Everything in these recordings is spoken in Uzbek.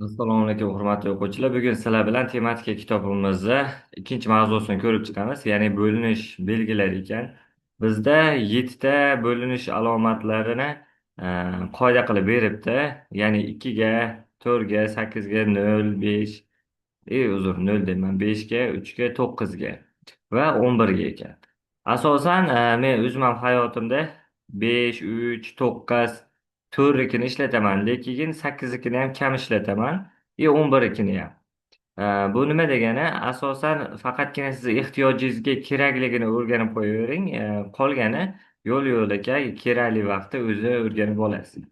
Assalomu alaykum, hurmatli o'quvchilar. Bugun sizlar bilan tematika kitobimizni ikkinchi mavzusini ko'rib chiqamiz, ya'ni bo'linish belgilari ekan. Bizda 7 ta bo'linish alomatlarini e, qoida qilib beribdi. Ya'ni 2 ga, 4 ga, 8 ga, 0, 5, uzr, 0 deyman, 5 ga, 3 ga, 9 ga va 11 ga ekan. Asosan men o'zim ham hayotimda 5, 3, 9, 4nikini ishlataman, lekin 8nikini ham kam ishlataman, 11nikini ham. Bu nima degani? Asosan faqatgina siz ehtiyojingizga kerakligini o'rganib qo'yavering, qolgani yo'l-yo'lakay kerakli vaqtda o'zi o'rganib olasiz.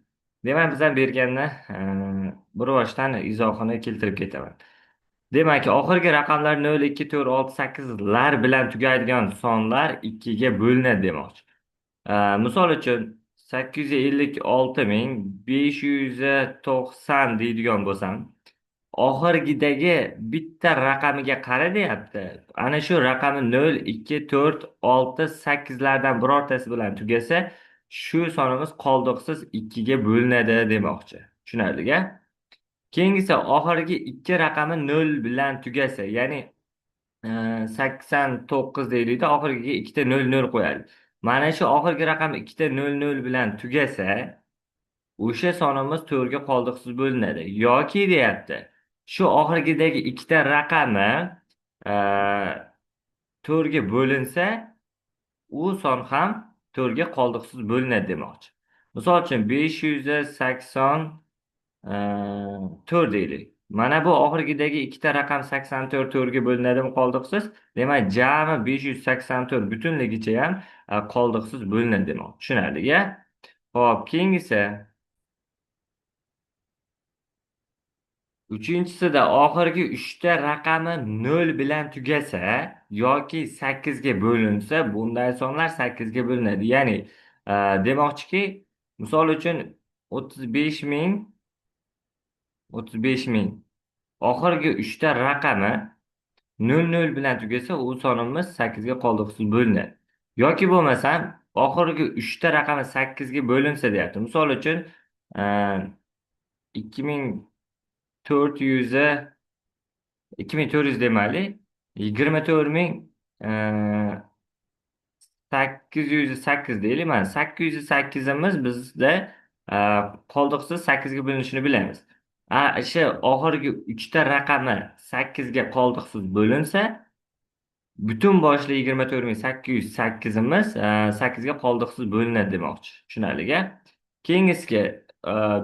Demak, bizdan berganini bir boshdan izohini keltirib ketaman. Demak, oxirgi raqamlar 0, 2, 4, 6, 8lar bilan tugaydigan sonlar 2 ga bo'linadi demoqchi. Misol uchun 856.590 deydigan bo'lsam, oxirgidagi bitta raqamiga qara deyapti. Ana shu raqami 0, 2, 4, 6, 8lardan birortasi bilan tugasa, shu sonimiz qoldiqsiz 2 ga bo'linadi demoqchi. Tushunarli-a? Keyingisi oxirgi ikki raqami 0 bilan tugasa, ya'ni 89 deylikda, oxirgiga ikkita 00 qo'yadi. Mana shu oxirgi raqam ikkita 00 bilan tugasa, o'sha sonimiz 4 ga qoldiqsiz bo'linadi. Yoki deyapti, shu oxirgidagi ikkita raqami e, 4 ga bo'linsa, u son ham 4 ga qoldiqsiz bo'linadi demoqchi. Misol uchun 580 to'rt deylik. Mana bu oxirgidagi ikkita raqam 84 to'rtga bo'linadimi qoldiqsiz? Demak, jami 584 butunligicha ham qoldiqsiz bo'linadi demoqchi. Tushunarli-a? Xo'p, keyingisi uchinchisida oxirgi 3ta raqami 0 bilan tugasa yoki 8 ga bo'linsa, bunday sonlar 8 ga bo'linadi. Ya'ni demoqchiki, misol uchun 35.000 35.000 oxirgi 3ta raqami 00 bilan tugasa, u sonimiz 8 ga qoldiqsiz bo'linadi. Yoki bo'lmasam, oxirgi 3ta raqami 8 ga bo'linsa deyapti. Misol uchun 2400 2400 demali, 24808 deylik. Mana 808imiz bizda e, qoldiqsiz 8 ga bo'linishini bilamiz. O'sha oxirgi 3ta raqami 8 ga qoldiqsiz bo'linsa, butun boshli 24808imiz 8 ga qoldiqsiz bo'linadi demoqchi. Tushunarli-a? Keyingisiga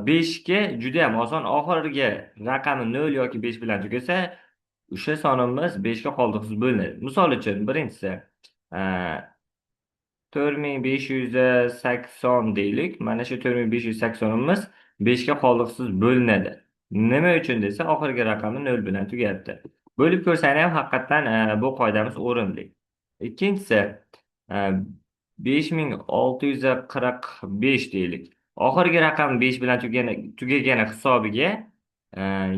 5 ga juda ham oson. Oxirgi raqami 0 yoki 5 bilan tugasa, o'sha sonimiz 5 ga qoldiqsiz bo'linadi. Misol uchun, birinchisi 4580 deylik. Mana shu 4580imiz 5 ga qoldiqsiz bo'linadi. Nima uchun desa, oxirgi raqami 0 bilan tugayapti. Bo'lib ko'rsang ham haqiqatdan bu qoidamiz o'rinli. Ikkinchisi 5645 deylik. Oxirgi raqam 5 bilan tugagani hisobiga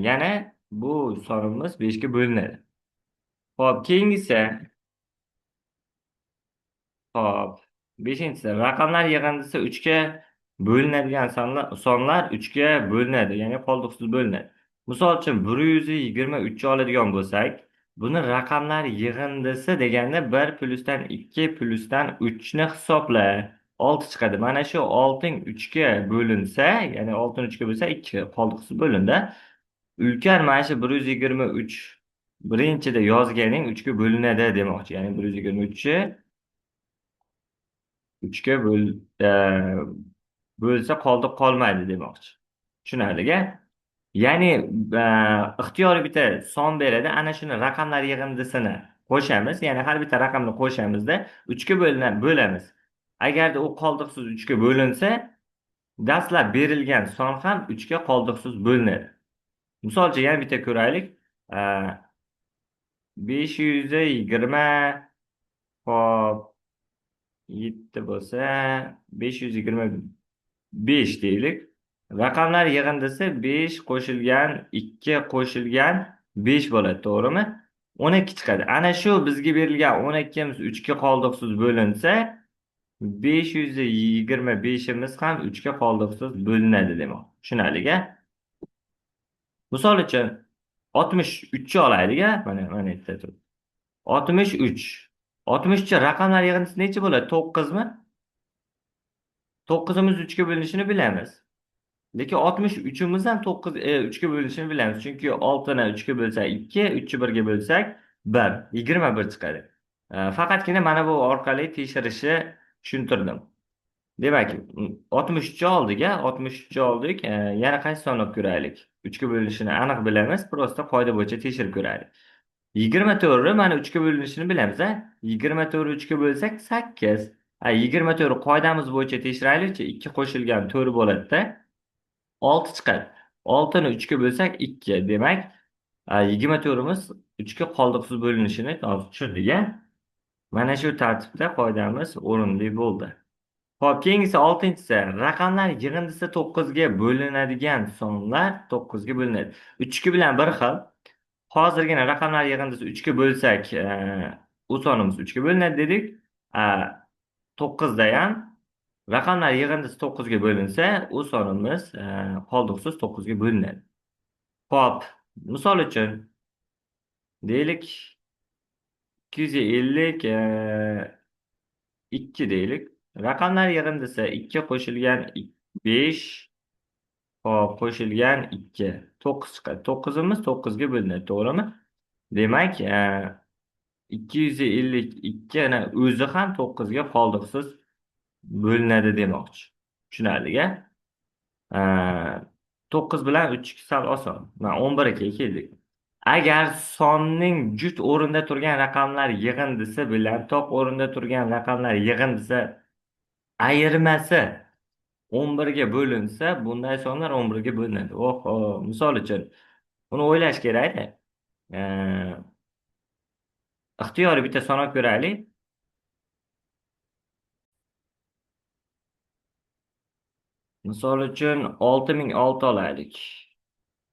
yana bu sonimiz 5 ga bo'linadi. Xo'p, keyingisi Hop. Beshinchisi, raqamlar yig'indisi 3 ga bo'linadigan sonlar 3 ga bo'linadi, ya'ni qoldiqsiz bo'linadi. Misol uchun 123 oladigan bo'lsak, buni raqamlar yig'indisi deganda 1 plyusdan 2 plyusdan 3 ni hisobla. 6 chiqadi. Mana shu 6 3 ga bo'linsa, ya'ni 6 3 ga bo'lsa 2 qoldiqsiz bo'lindi. Ulkan mana shu 123 birinchida yozganing 3 ga bo'linadi demoqchi. Ya'ni 123 uchga bo'lsa qoldiq qolmaydi demoqchi. Tushunarli-a? Ya'ni ixtiyoriy bitta son beradi, ana shuni raqamlar yig'indisini qo'shamiz, ya'ni har bitta raqamni qo'shamizda 3 ga bo'lamiz. Agarda u qoldiqsiz 3 ga bo'linsa, dastlab berilgan son ham 3 ga qoldiqsiz bo'linadi. Misol uchun yana bitta ko'raylik. 520 hop 7 bo'lsa 525 deylik. Raqamlar yig'indisi 5 qo'shilgan 2 qo'shilgan 5 bo'ladi, to'g'rimi? 12 chiqadi. Ana shu bizga berilgan 12imiz 3 ga qoldiqsiz bo'linsa, 525imiz ham 3 ga qoldiqsiz bo'linadi demoqchi. Tushunarli-a? Misol uchun 63 olaylik-a, mana yerda turibdi. 63. 63 raqamlar yig'indisi necha bo'ladi? 9mi? 9imiz 3 ga bo'linishini bilamiz. Lekin 63imiz ham 9 3 ga bo'linishini bilamiz. Chunki 6 ni 3 ga bo'lsak 2, 3 ni 1 ga bo'lsak 1, 21 chiqadi. Faqatgina mana bu orqali tekshirishni tushuntirdim. Demak, 63 oldik-a, 63 oldik. Yana qaysi sonni olib ko'raylik? 3 ga bo'linishini aniq bilamiz, prosta qoida bo'yicha tekshirib ko'raylik. 24 mana 3 ga bo'linishini bilamiz-a? 24 3 ga bo'lsak 8. 24 qoidamiz bo'yicha tekshiraylikchi. 2 qo'shilgan 4 bo'ladi-da. 6 chiqadi. 6 ni 3 ga bo'lsak 2. Demak, 24imiz 3 ga qoldiqsiz bo'linishini tushundik-a? Mana shu tartibda qoidamiz o'rinli bo'ldi. Xo'p, keyingisi 6-si. Raqamlar yig'indisi 9 ga bo'linadigan sonlar 9 ga bo'linadi. 3 bilan bir xil. Hozirgina raqamlar yig'indisi 3 ga bo'lsak, u sonimiz 3 ga bo'linadi dedik. 9 da ham raqamlar yig'indisi 9 ga bo'linsa, u sonimiz qoldiqsiz 9 ga bo'linadi. Xo'p, misol uchun deylik 250 deylik. Raqamlar yig'indisi 2 qo'shilgan 5, hop, qo'shilgan 2 9 chiqadi. 9imiz 9 ga bo'linadi, to'g'rimi? Demak, 252 ni o'zi ham 9 ga qoldiqsiz bo'linadi demoqchi. Tushunarli-a? 9 bilan 3 sal oson. Mana 11 ga keldik. Agar sonning juft o'rinda turgan raqamlar yig'indisi bilan top o'rinda turgan raqamlar yig'indisi ayirmasi 11 ga bo'linsa, bunday sonlar 11 ga bo'linadi. Oho, misol uchun buni o'ylash kerak-da. Ixtiyoriy bitta son olib ko'raylik. Misol uchun 6006 olaylik.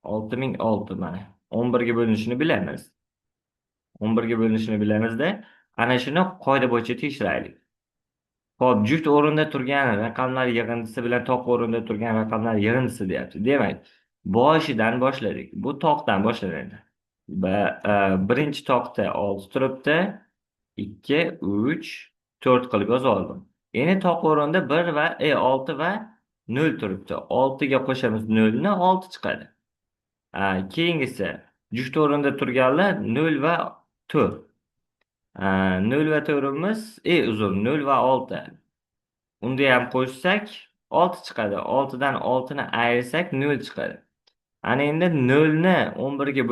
6006 mana 11 ga bo'linishini bilamiz. 11 ga bo'linishini bilamizda, ana shuni qoida bo'yicha tekshiraylik. Xo'p, juft o'rinda turgan raqamlar yig'indisi bilan toq o'rinda turgan raqamlar yig'indisi deyapti. Demak, boshidan boshladik. Bu toqdan boshlanadi. Birinchi toqda 6 turibdi. 2, 3, 4 qilib yozib oldim. Endi toq o'rinda 1 va 6 va 0 turibdi. 6 ga qo'shamiz 0 ni 6 chiqadi. Keyingisi juft o'rinda turganlar 0 va 4. 0 va 4imiz uzun 0 va 6. Unda ham qo'shsak 6 chiqadi. 6 dan 6 ni ayirsak 0 chiqadi. Ana endi 0 ni 11 ga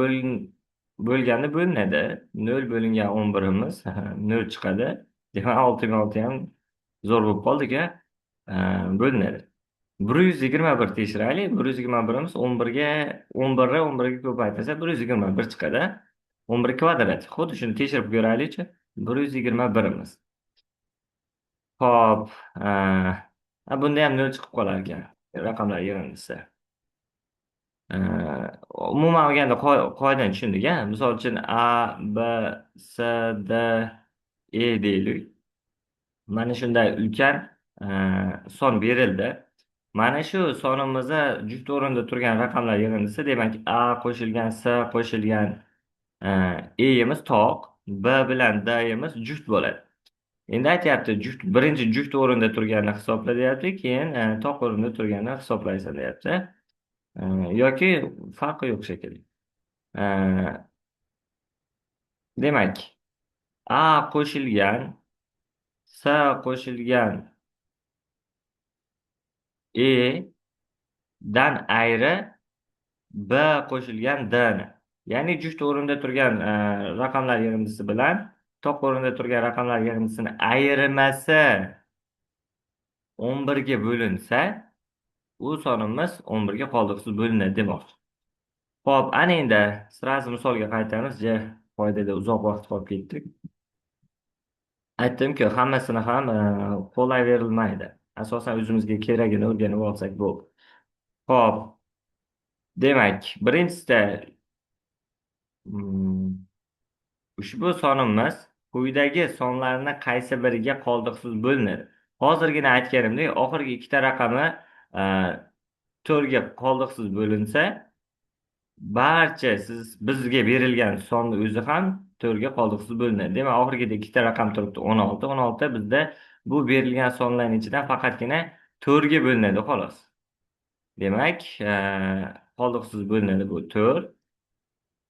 bo'lganda bo'linadi. 0 bo'lingan 11imiz 0 chiqadi. Demak 6 ga 6 ham zo'r bo'lib qoldik-a. Bo'linadi. 121 tekshiraylik. 121imiz 11 ga 11 ni 11 ga ko'paytirsa 121 chiqadi. 11 kvadrat. Xuddi shuni tekshirib ko'raylikchi. 121imiz. Xo'p, bunda ham 0 chiqib qolar ekan. Raqamlar yig'indisi. Umuman olganda qoidani tushundik-a. Misol uchun A, B, C, D, E deylik. Mana shunday ulkan son berildi. Mana shu sonimizda juft o'rinda turgan raqamlar yig'indisi, demak A qo'shilgan C qo'shilgan E'imiz toq, B bilan D'imiz juft bo'ladi. Endi aytyapti, birinchi juft o'rinda turganini hisobla deyapti, keyin toq o'rinda turganini hisoblaysan deyapti. Yoki farqi yo'q shekilli. Demak, A qo'shilgan C qo'shilgan E dan ayri B qo'shilgan D ni. Ya'ni juft o'rinda turgan raqamlar yig'indisi bilan toq o'rinda turgan raqamlar yig'indisini ayirmasi 11 ga bo'linsa, u sonimiz 11 ga qoldiqsiz bo'linadi demoqchi. Xo'p, ana endi sirasi misolga qaytamiz. Qoidada uzoq vaqt qolib ketdik. Aytdimki, hammasini ham qo'llayverilmaydi. Asosan o'zimizga keragini o'rganib olsak bo'ldi. Xo'p, demak, birinchisida ushbu sonimiz quyidagi sonlarni qaysi biriga qoldiqsiz bo'linadi? Hozirgina aytganimdek, oxirgi ikkita raqami 4 ga qoldiqsiz bo'linsa, barcha bizga berilgan sonni o'zi ham to'rtga qoldiqsiz bo'linadi. Demak, oxirgida ikkita raqam turibdi 16. 16 bizda bu berilgan sonlarning ichidan faqatgina to'rtga bo'linadi xolos. Demak, qoldiqsiz bo'linadi bu 4.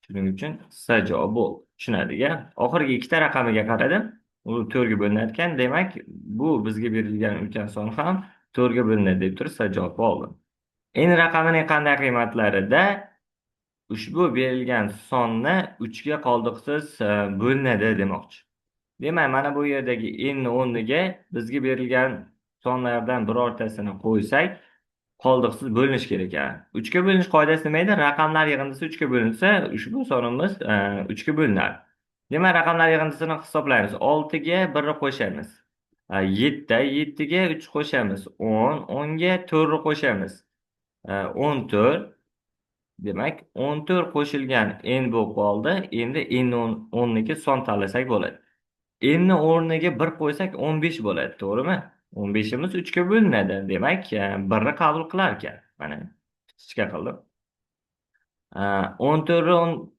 Shuning uchun S javob bu. Tushunadiga. Oxirgi ikkita raqamiga qaradim. U 4 ga bo'linar ekan. Demak, bu bizga berilgan ulkan son ham 4 ga bo'linadi deb turib S javob oldim. N raqamining qanday qiymatlarida ushbu berilgan sonni 3 ga qoldiqsiz bo'linadi demoqchi. Demak, mana bu yerdagi n o'rniga bizga berilgan sonlardan birortasini qo'ysak, qoldiqsiz bo'linishi kerak ekan. 3 ga bo'linish qoidasi nima edi? Raqamlar yig'indisi 3 ga bo'linsa, ushbu sonimiz 3 ga bo'linadi. Demak, raqamlar yig'indisini hisoblaymiz. 6 ga 1 ni qo'shamiz. 7 7 ga 3 qo'shamiz. 10 10 ga 4 ni qo'shamiz. 14. Demak, 14 qo'shilgan n bo'lib qoldi. Endi n o'rniga son tanlasak bo'ladi. N ni o'rniga 1 qo'ysak 15 bo'ladi, to'g'rimi? 15 imiz 3 ga bo'linadi. Demak, 1 ni qabul qilar ekan. Mana kichikka qildim. 14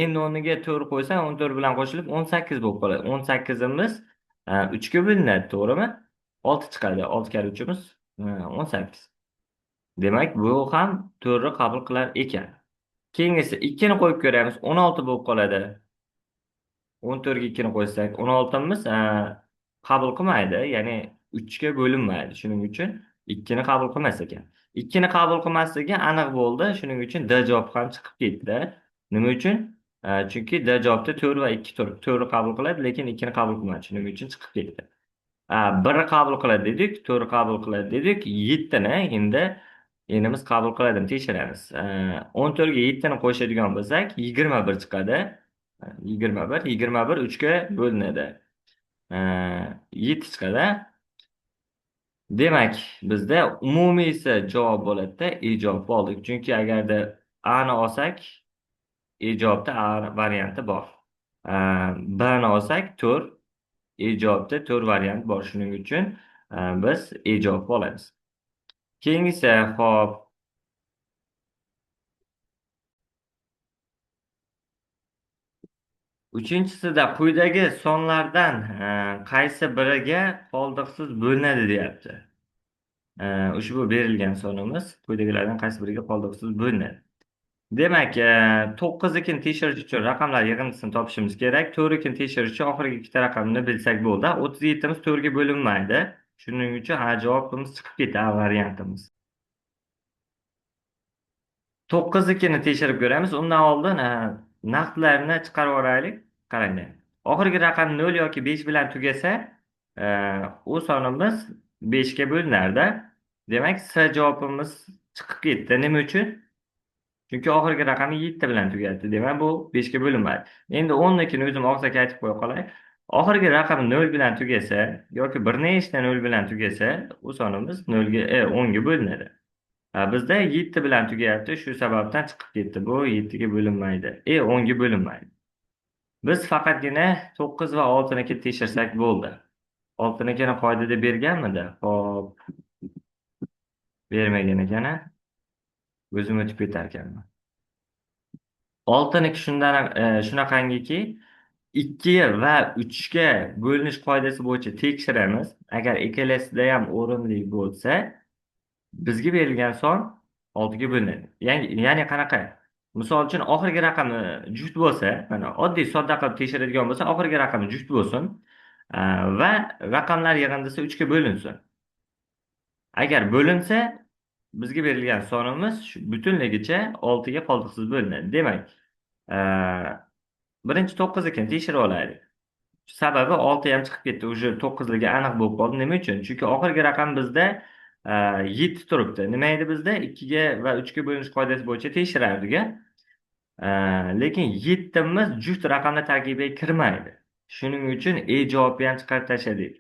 n o'rniga 4 qo'ysam 14 bilan qo'shilib 18 bo'lib qoladi. 18 imiz 3 ga bo'linadi, to'g'rimi? 6 chiqadi. 6 kar 3 imiz 18. Demak, bu ham 4 ni qabul qilar ekan. Keyingisi 2 ni qo'yib ko'ramiz. 16 bo'lib qoladi. 14 ga 2 ni qo'ysak 16 imiz qabul qilmaydi, ya'ni 3 ga bo'linmaydi. Shuning uchun 2 ni qabul qilmas ekan. 2 ni qabul qilmasligi aniq bo'ldi. Shuning uchun D javob ham chiqib ketdi. Nima uchun? Chunki D javobda 4 va 2 turibdi. 4 ni qabul qiladi, lekin 2 ni qabul qilmadi. Shuning uchun chiqib ketdi. 1 ni qabul qiladi dedik, 4 ni qabul qiladi dedik, 7 ni endi enimiz qabul qiladimi tekshiramiz. 14 ga 7 ni qo'shadigan bo'lsak, 21 chiqadi. 21 21 3 ga bo'linadi. 7 chiqadi. Demak, bizda umumiysi javob bo'ladi-da, javob oldik. Chunki agarda A ni olsak, javobda A varianti bor. B ni olsak 4, javobda 4 varianti bor. Shuning uchun biz javob olamiz. Keyingisi, xo'p, uchinchisida quyidagi sonlardan qaysi biriga qoldiqsiz bo'linadi deyapti. Ushbu berilgan sonimiz quyidagilardan qaysi biriga qoldiqsiz bo'linadi. Demak, 9nikini tekshirish uchun raqamlar yig'indisini topishimiz kerak. 4nikini tekshirish uchun oxirgi ikkita raqamni bilsak bo'ldi. 37 imiz 4 ga bo'linmaydi. Shuning uchun A javobimiz chiqib ketdi, A variantimiz. 9nikini tekshirib ko'ramiz. Undan oldin naqdlarni chiqarib olaylik. Qarang. Oxirgi raqam 0 yoki 5 bilan tugasa, u sonimiz 5 ga bo'linardi. Demak, S javobimiz chiqib ketdi. Nima uchun? Chunki oxirgi raqami 7 bilan tugadi. Demak, bu 5 ga bo'linmaydi. Endi 10nikini o'zim og'zaki aytib qo'ya qolay. Oxirgi raqam 0 bilan tugasa yoki bir nechta 0 bilan tugasa, u sonimiz 0 ga 10 ga bo'linadi. Bizda 7 bilan tugayapti, shu sababdan chiqib ketdi. Bu 7 ga bo'linmaydi. 10 ga bo'linmaydi. Biz faqatgina 9 va 6niki tekshirsak bo'ldi. 6nikini qoidada berganmidi? Xo'p, bermagan ekan. O'zim o'tib ketar ekanman. 6niki shunaqangiki 2 va 3 ga bo'linish qoidasi bo'yicha tekshiramiz. Agar ikkalasida ham o'rinli bo'lsa, bizga berilgan son 6 ga bo'linadi. Ya'ni qanaqa? Misol uchun oxirgi raqami juft bo'lsa, mana oddiy sodda qilib tekshiradigan bo'lsa, oxirgi raqami juft bo'lsin va raqamlar yig'indisi 3 ga bo'linsin. Agar bo'linsa, bizga berilgan sonimiz butunligicha 6 ga qoldiqsiz bo'linadi. Demak, birinchi 9nikini tekshirib olaylik. Sababi 6 ham chiqib ketdi. Uje 9ligi aniq bo'lib qoldi. Nima uchun? Chunki oxirgi raqam bizda 7 turibdi. Nima edi bizda? 2 ga va 3 ga bo'linish qoidasi bo'yicha tekshirardik. Lekin 7 imiz juft raqamlar tarkibiga kirmaydi. Shuning uchun javobni ham chiqarib tashladik.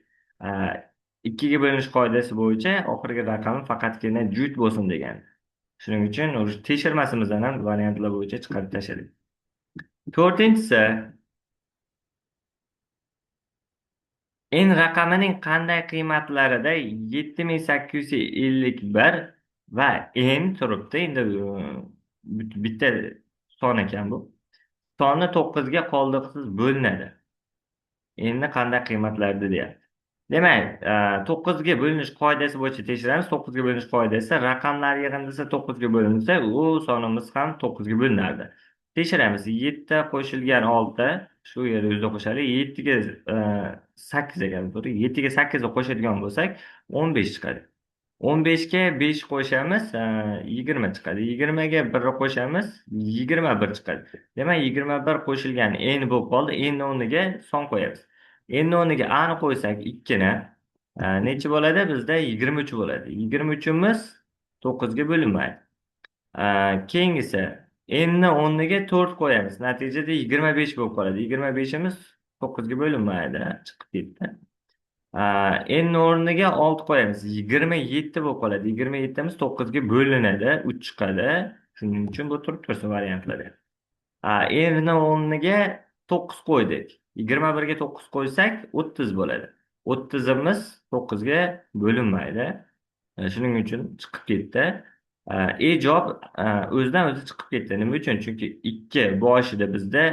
2 ga bo'linish qoidasi bo'yicha oxirgi raqam faqatgina juft bo'lsin degan. Shuning uchun tekshirmasimizdan ham variantlar bo'yicha chiqarib tashladik. To'rtinchisi, n raqamining qanday qiymatlarida 7851 va n turibdi. Endi bitta son ekan bu. Sonni 9 ga qoldiqsiz bo'linadi. Endi qanday qiymatlarda deyapti. Demak, 9 ga bo'linish qoidasi bo'yicha tekshiramiz. 9 ga bo'linish qoidasi raqamlar yig'indisi 9 ga bo'linsa, u sonimiz ham 9 ga bo'linardi. Tekshiramiz. 7 qo'shilgan 6 shu yerda yuzda qo'shadi. 7 ga 8 ekan, to'g'ri? 7 ga 8 ni qo'shadigan bo'lsak, 15 chiqadi. 15 ga 5 qo'shamiz, 20 chiqadi. 20 ga 1 qo'shamiz, 21 chiqadi. Demak, 21 qo'shilgan n bo'lib qoldi. N o'rniga son qo'yamiz. N o'rniga a ni qo'ysak 2 ni, necha bo'ladi? Bizda 23 bo'ladi. 23imiz 9 ga bo'linmaydi. Keyingisi n ni o'rniga 4 qo'yamiz. Natijada 25 bo'lib qoladi. 25imiz 9 ga bo'linmaydi. Chiqib ketdi. N o'rniga 6 qo'yamiz. 27 bo'lib qoladi. 27imiz 9 ga bo'linadi. 3 chiqadi. Shuning uchun bu turib tursa variantlarda. N o'rniga 9 qo'ydik. 21 ga 9 qo'ysak 30 bo'ladi. 30imiz 9 ga bo'linmaydi. Shuning uchun chiqib ketdi. Javob o'zidan o'zi chiqib ketdi. Nima uchun? Chunki 2 boshida bizda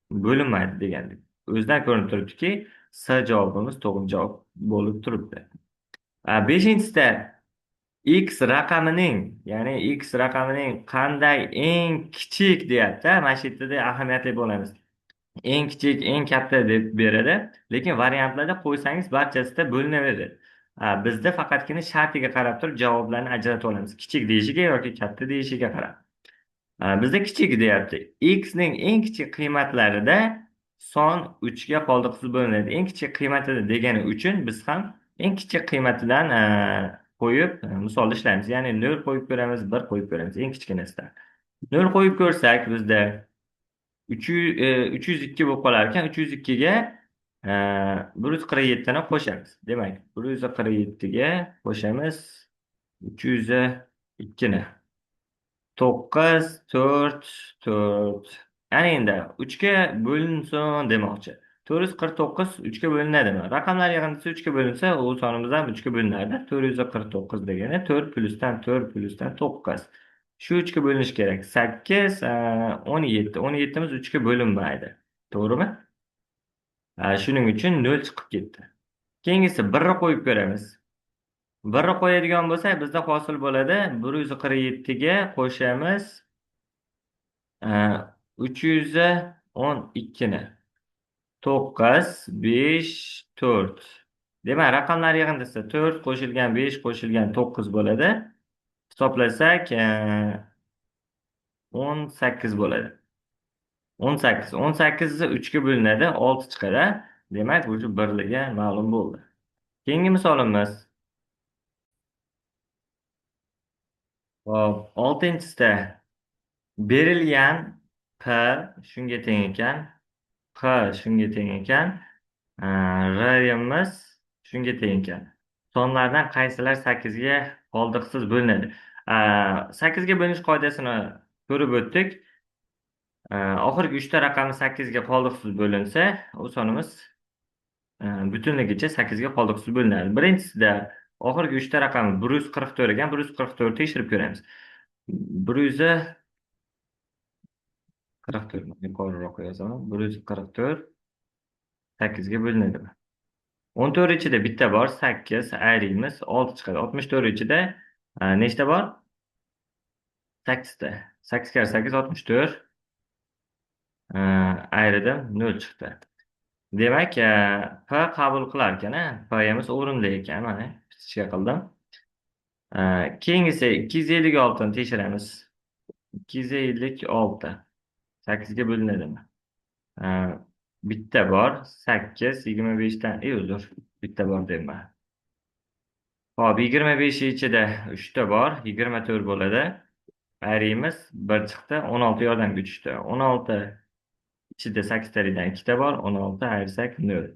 bo'linmaydi degandik. O'zidan ko'rinib turibdiki, S javobimiz to'g'ri javob bo'lib turibdi. Beshinchisida ya'ni x raqamining qanday eng kichik deyapti. Mana shu yerda ahamiyatli bo'lamiz. Eng kichik, eng katta deb beradi. Lekin variantlarda qo'ysangiz barchasida bo'linaveradi. Bizda faqatgina shartiga qarab turib javoblarni ajratib olamiz. Kichik deyishiga yoki katta deyishiga qarab. Bizda kichik deyapti. X ning eng kichik qiymatlarida son 3 ga qoldiqsiz bo'linadi. Eng kichik qiymatida degani uchun biz ham eng kichik qiymatidan qo'yib misolda ishlaymiz. Ya'ni 0 qo'yib ko'ramiz, 1 qo'yib ko'ramiz eng kichkinasidan. 0 qo'yib ko'rsak bizda 302 bo'lib qolar ekan. 302 ga 147 ni qo'shamiz. Demak, 147 ga qo'shamiz 302 ni. 9, 4, 4. Ya'ni endi 3 ga bo'linsin demoqchi. 449 3 ga bo'linadimi? Raqamlar yig'indisi 3 ga bo'linsa, u sonimiz ham 3 ga bo'linadi. 449 degani 4 plusdan 4 plusdan 9. Shu 3 ga bo'linishi kerak. 8, 17. 17imiz 3 ga bo'linmaydi. To'g'rimi? Shuning uchun 0 chiqib ketdi. Keyingisi 1 ni qo'yib ko'ramiz. 1 ni qo'yadigan bo'lsak, bizda hosil bo'ladi 147 ga qo'shamiz 312 ni. 9, 5, 4. Demak, raqamlar yig'indisi 4 qo'shilgan 5 qo'shilgan 9 bo'ladi. Hisoblasak 18 bo'ladi. 18. 18 esa 3 ga bo'linadi, 6 chiqadi. Demak, bu birligi ma'lum bo'ldi. Keyingi misolimiz. Hop, 6-chisida berilgan P shunga teng ekan, P shunga teng ekan, R'imiz shunga teng ekan. Sonlardan qaysilar 8 ga qoldiqsiz bo'linadi? 8 ga bo'linish qoidasini ko'rib o'tdik. Oxirgi 3 ta raqami 8 ga qoldiqsiz bo'linsa, u sonimiz butunligicha 8 ga qoldiqsiz bo'linadi. Birinchisida oxirgi 3 ta raqami 144 ekan, 144 tekshirib ko'ramiz. 144 yuqoriroq yozaman. 144 8 ga bo'linadimi? 14 ichida bitta bor, 8 ayriymiz, 6 chiqadi. 64 ichida nechta bor? 8 ta. 8 kar 8 64. Ayridim 0 chiqdi. Demak, P qabul qilar ekan, P'imiz o'rinli ekan, mana ichga qildim. Keyingisi 256 ni tekshiramiz. 256 8 ga bo'linadimi? Bitta bor, 8 25 dan, uzr, bitta bor deyman. Hop, 25 ichida 3 ta bor, 24 bo'ladi. Ayriymiz 1 chiqdi, 16 yordamga tushdi. 16 ichida 8 taridan 2 ta bor, 16 ayirsak 0.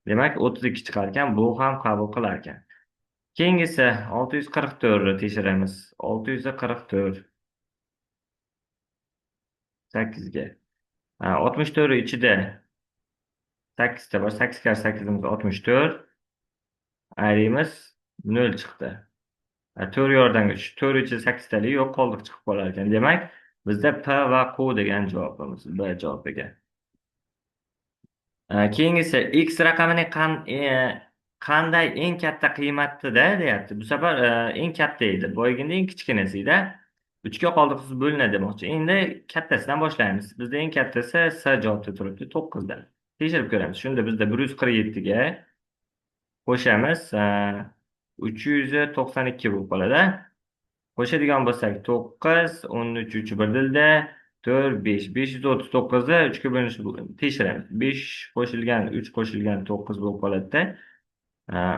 Demak, 32 chiqar ekan, bu ham qabul qilar ekan. Keyingisi 644 ni tekshiramiz. 644 8 ga. 64 ichida 8 ta bor, 8 kar 8imiz 64. Ayriymiz 0 chiqdi. 4 yordamga tushdi. 4 ichida 8 talik yo'q, qoldiq chiqib qolar ekan. Demak, Bizda P va Q degan javobimiz B javobiga. Keyingisi X raqamining qanday eng katta qiymatida deyapti. Bu safar eng katta edi. Boyagida eng kichkinasi edi. 3 ga qoldirib bo'linadi demoqchi. Endi kattasidan boshlaymiz. Bizda eng kattasi S javobda turibdi 9 dan. Tekshirib ko'ramiz. Shunda bizda 147 ga qo'shamiz. 392 bo'lib qoladi. Qo'shadigan bo'lsak 9, 13, 3 bir dilda, 4, 5. 539 ni 3 ga bo'linishni tekshiramiz. 5 qo'shilgan 3 qo'shilgan 9 bo'lib qoladida,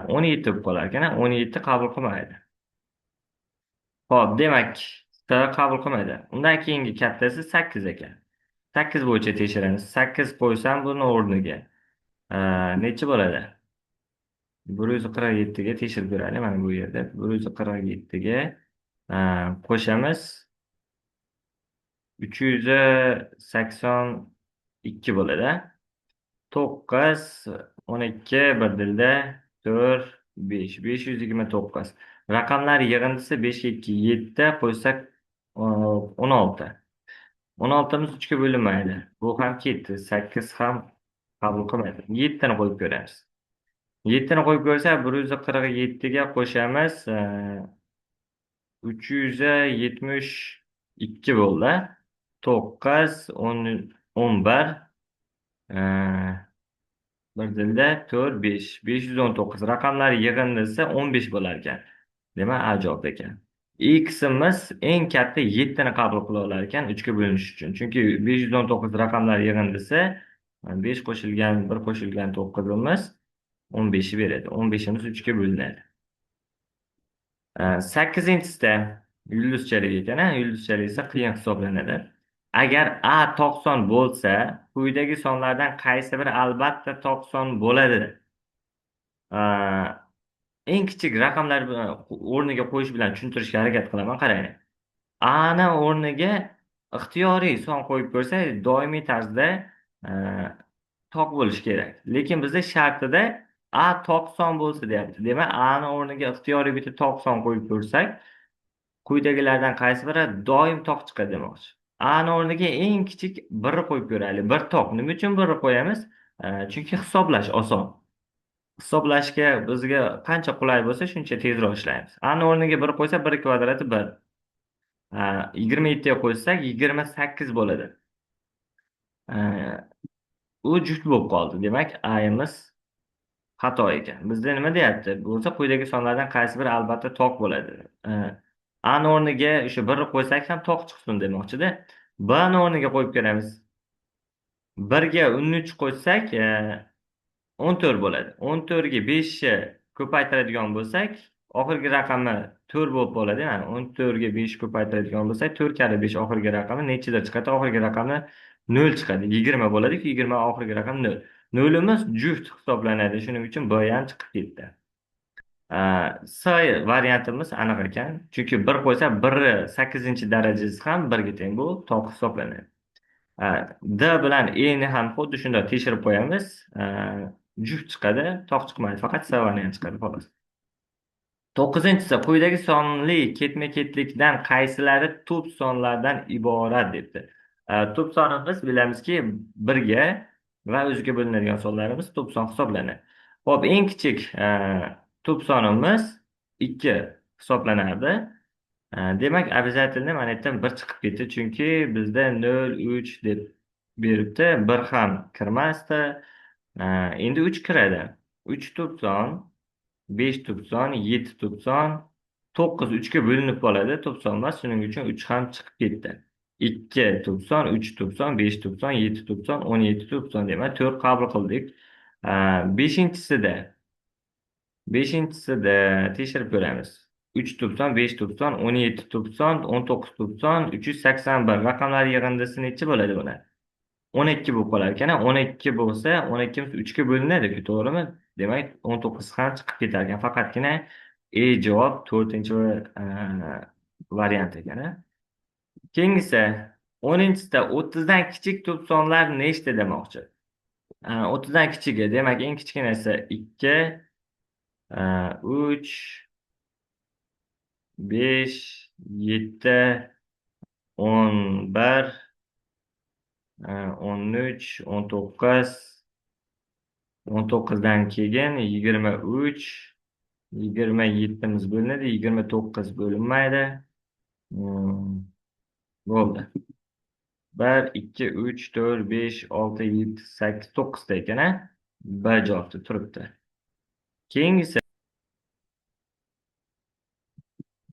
17 bo'lib qolar ekan. 17 qabul qilmaydi. Xo'p, demak, S qabul qilmaydi. Undan keyingi kattasi 8 ekan. 8 bo'yicha tekshiramiz. 8 qo'ysam buni o'rniga necha bo'ladi? 147 ga tekshirib ko'raylik mana bu yerda. 147 ga qo'shamiz. 382 bo'ladi. 9, 12 bir dilda, 4, 5. 529. Raqamlar yig'indisi 5 ga 2, 7 qo'ysak 16. 16miz 3 ga bo'linmaydi. Bu ham ketdi. 8 ham qabul qilmaydi. 7 ni qo'yib ko'ramiz. 7 ni qo'yib ko'rsak 147 ga qo'shamiz. 372 bo'ldi. 9, 10, 11, bir dilda 4, 5. 519. Raqamlar yig'indisi 15 bo'lar ekan. Demak, A javob ekan. X'imiz eng katta 7 ni qabul qila olar ekan 3 ga bo'linish uchun. Chunki 519 raqamlar yig'indisi 5 qo'shilgan 1 qo'shilgan 9imiz 15 beradi. 15imiz 3 ga bo'linadi. 8-sida yulduzchalik ekan, yulduzchalik esa qiyin hisoblanadi. Agar A 90 bo'lsa, quyidagi sonlardan qaysi biri albatta 90 bo'ladi? Eng kichik raqamlar o'rniga qo'yish bilan tushuntirishga harakat qilaman, qarang. A ni o'rniga ixtiyoriy son qo'yib ko'rsak, doimiy tarzda tok bo'lishi kerak. Lekin bizda shartida A tok son bo'lsa deyapti. Demak, A ni o'rniga ixtiyoriy bitta tok son qo'yib ko'rsak, quyidagilardan qaysi biri doim tok chiqadi demoqchi. A ni o'rniga eng kichik 1 qo'yib ko'raylik. 1 tok. Nima uchun 1 qo'yamiz? Chunki hisoblash oson. Hisoblashga bizga qancha qulay bo'lsa, shuncha tezroq ishlaymiz. A ni o'rniga 1 qo'ysa 1 kvadrati 1. 27 ga qo'ysak 28 bo'ladi. U juft bo'lib qoldi. Demak, A'imiz xato ekan. Bizda nima deyapti? Bo'lsa quyidagi sonlardan qaysi biri albatta tok bo'ladi. A ni o'rniga o'sha 1 qo'ysak ham tok chiqsin demoqchida. B ni o'rniga qo'yib ko'ramiz. 1 ga 13 qo'ysak 14 bo'ladi. 14 ga 5 ni ko'paytiradigan bo'lsak, oxirgi raqami 4 bo'lib qoladi. Ya'ni 14 ga 5 ko'paytiradigan bo'lsak, 4 karra 5 oxirgi raqami nechidir chiqadi? Oxirgi raqami 0 chiqadi. 20 bo'ladi-ku, 20 oxirgi raqam 0. 0imiz juft hisoblanadi. Shuning uchun B ham chiqib ketdi. S variantimiz aniq ekan. Chunki 1 qo'ysa 1 8-darajasi ham 1 ga teng. Bu tok hisoblanadi. D bilan E ni ham xuddi shunday tekshirib qo'yamiz. Juft chiqadi, tok chiqmaydi. Faqat S varianti chiqadi, xolos. 9-si quyidagi sonli ketma-ketlikdan qaysilari tub sonlardan iborat debdi. Tub sonimiz bilamizki 1 ga va o'ziga bo'linadigan sonlarimiz tub son hisoblanadi. Xo'p, eng kichik tub sonimiz 2 hisoblanardi. Demak, обязательно mana yerdan 1 chiqib ketdi, chunki bizda 0, 3 deb beribdi, 1 ham kirmasdi. Endi 3 kiradi. 3 tub son, 5 tub son, 7 tub son, 9 3 ga bo'linib qoladi, tub son emas, shuning uchun 3 ham chiqib ketdi. 2 tub son, 3 tub son, 5 tub son, 7 tub son, 17 tub son demak 4 qabul qildik. 5-sida tekshirib ko'ramiz. 3 tub son, 5 tub son, 17 tub son, 19 tub son, 381. Raqamlar yig'indisi necha bo'ladi buni? 12 bo'lib qolar ekan. 12 bo'lsa, 12miz 3 ga bo'linadi-ku, to'g'rimi? Demak, 19 ham chiqib ketar ekan. Faqatgina E javob 4-variant ekan. Keyingisi 10-sida 30 dan kichik tub sonlar nechta demoqchi? 30 dan kichigi, demak, eng kichkinasi 2, 3, 5, 7, 10, bir, 13, 19, 19dan keyin 23, 27miz bo'linadi, 29 bo'linmaydi. Hmm, Bo'ldi. 1, 2, 3, 4, 5, 6, 7, 8, 9 ekan, a? Bir javobda turibdi. Keyingisi,